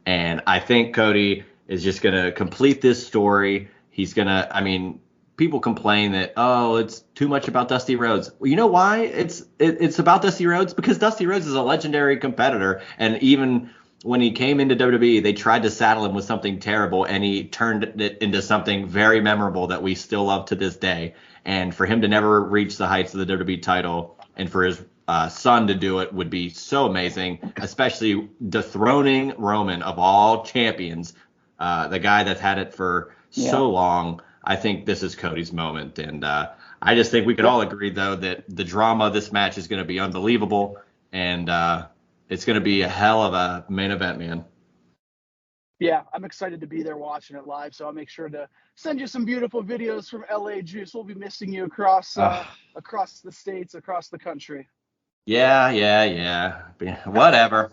And I think Cody is just going to complete this story. He's going to, I mean, people complain that, oh, it's too much about Dusty Rhodes. Well, you know why it's about Dusty Rhodes? Because Dusty Rhodes is a legendary competitor. And even when he came into WWE, they tried to saddle him with something terrible, and he turned it into something very memorable that we still love to this day. And for him to never reach the heights of the WWE title, and for his son to do it would be so amazing, especially dethroning Roman of all champions, the guy that's had it for so long. I think this is Cody's moment. And I just think we could all agree, though, that the drama of this match is going to be unbelievable. And it's going to be a hell of a main event, man. Yeah, I'm excited to be there watching it live. So I'll make sure to send you some beautiful videos from LA Juice. We'll be missing you across the states, across the country. Yeah. Whatever.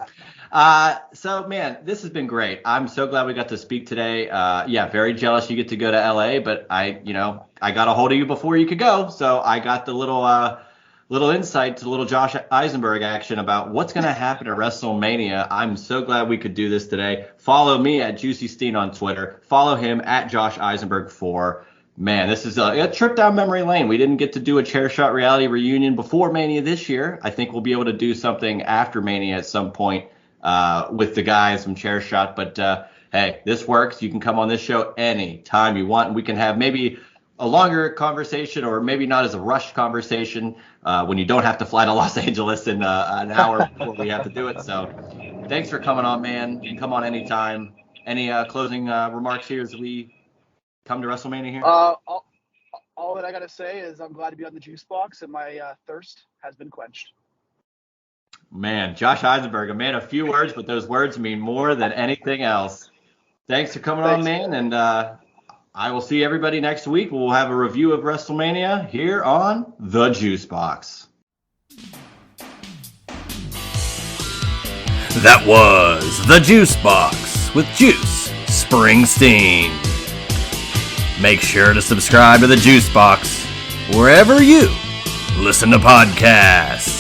So man, this has been great. I'm so glad we got to speak today. Yeah, very jealous you get to go to LA, but I got a hold of you before you could go, so I got the little insight to little Josh Isenberg action about what's going to happen at WrestleMania. I'm so glad we could do this today. Follow me at Juicy Steen on Twitter. Follow him at Josh Eisenberg 4. Man, this is a trip down memory lane. We didn't get to do a chair shot reality reunion before Mania this year. I think we'll be able to do something after Mania at some point with the guys from chair shot. But hey, this works. You can come on this show anytime you want. And we can have maybe a longer conversation, or maybe not as a rushed conversation when you don't have to fly to Los Angeles in an hour before we have to do it. So thanks for coming on, man. You can come on anytime. Any closing remarks here as we come to WrestleMania here? All that I got to say is I'm glad to be on the Juice Box, and my thirst has been quenched. Man, Josh Eisenberg, a man of few words, but those words mean more than anything else. Thanks for coming on, man, and I will see everybody next week. We'll have a review of WrestleMania here on The Juice Box. That was The Juice Box with Juice Springsteen. Make sure to subscribe to The Juice Box wherever you listen to podcasts.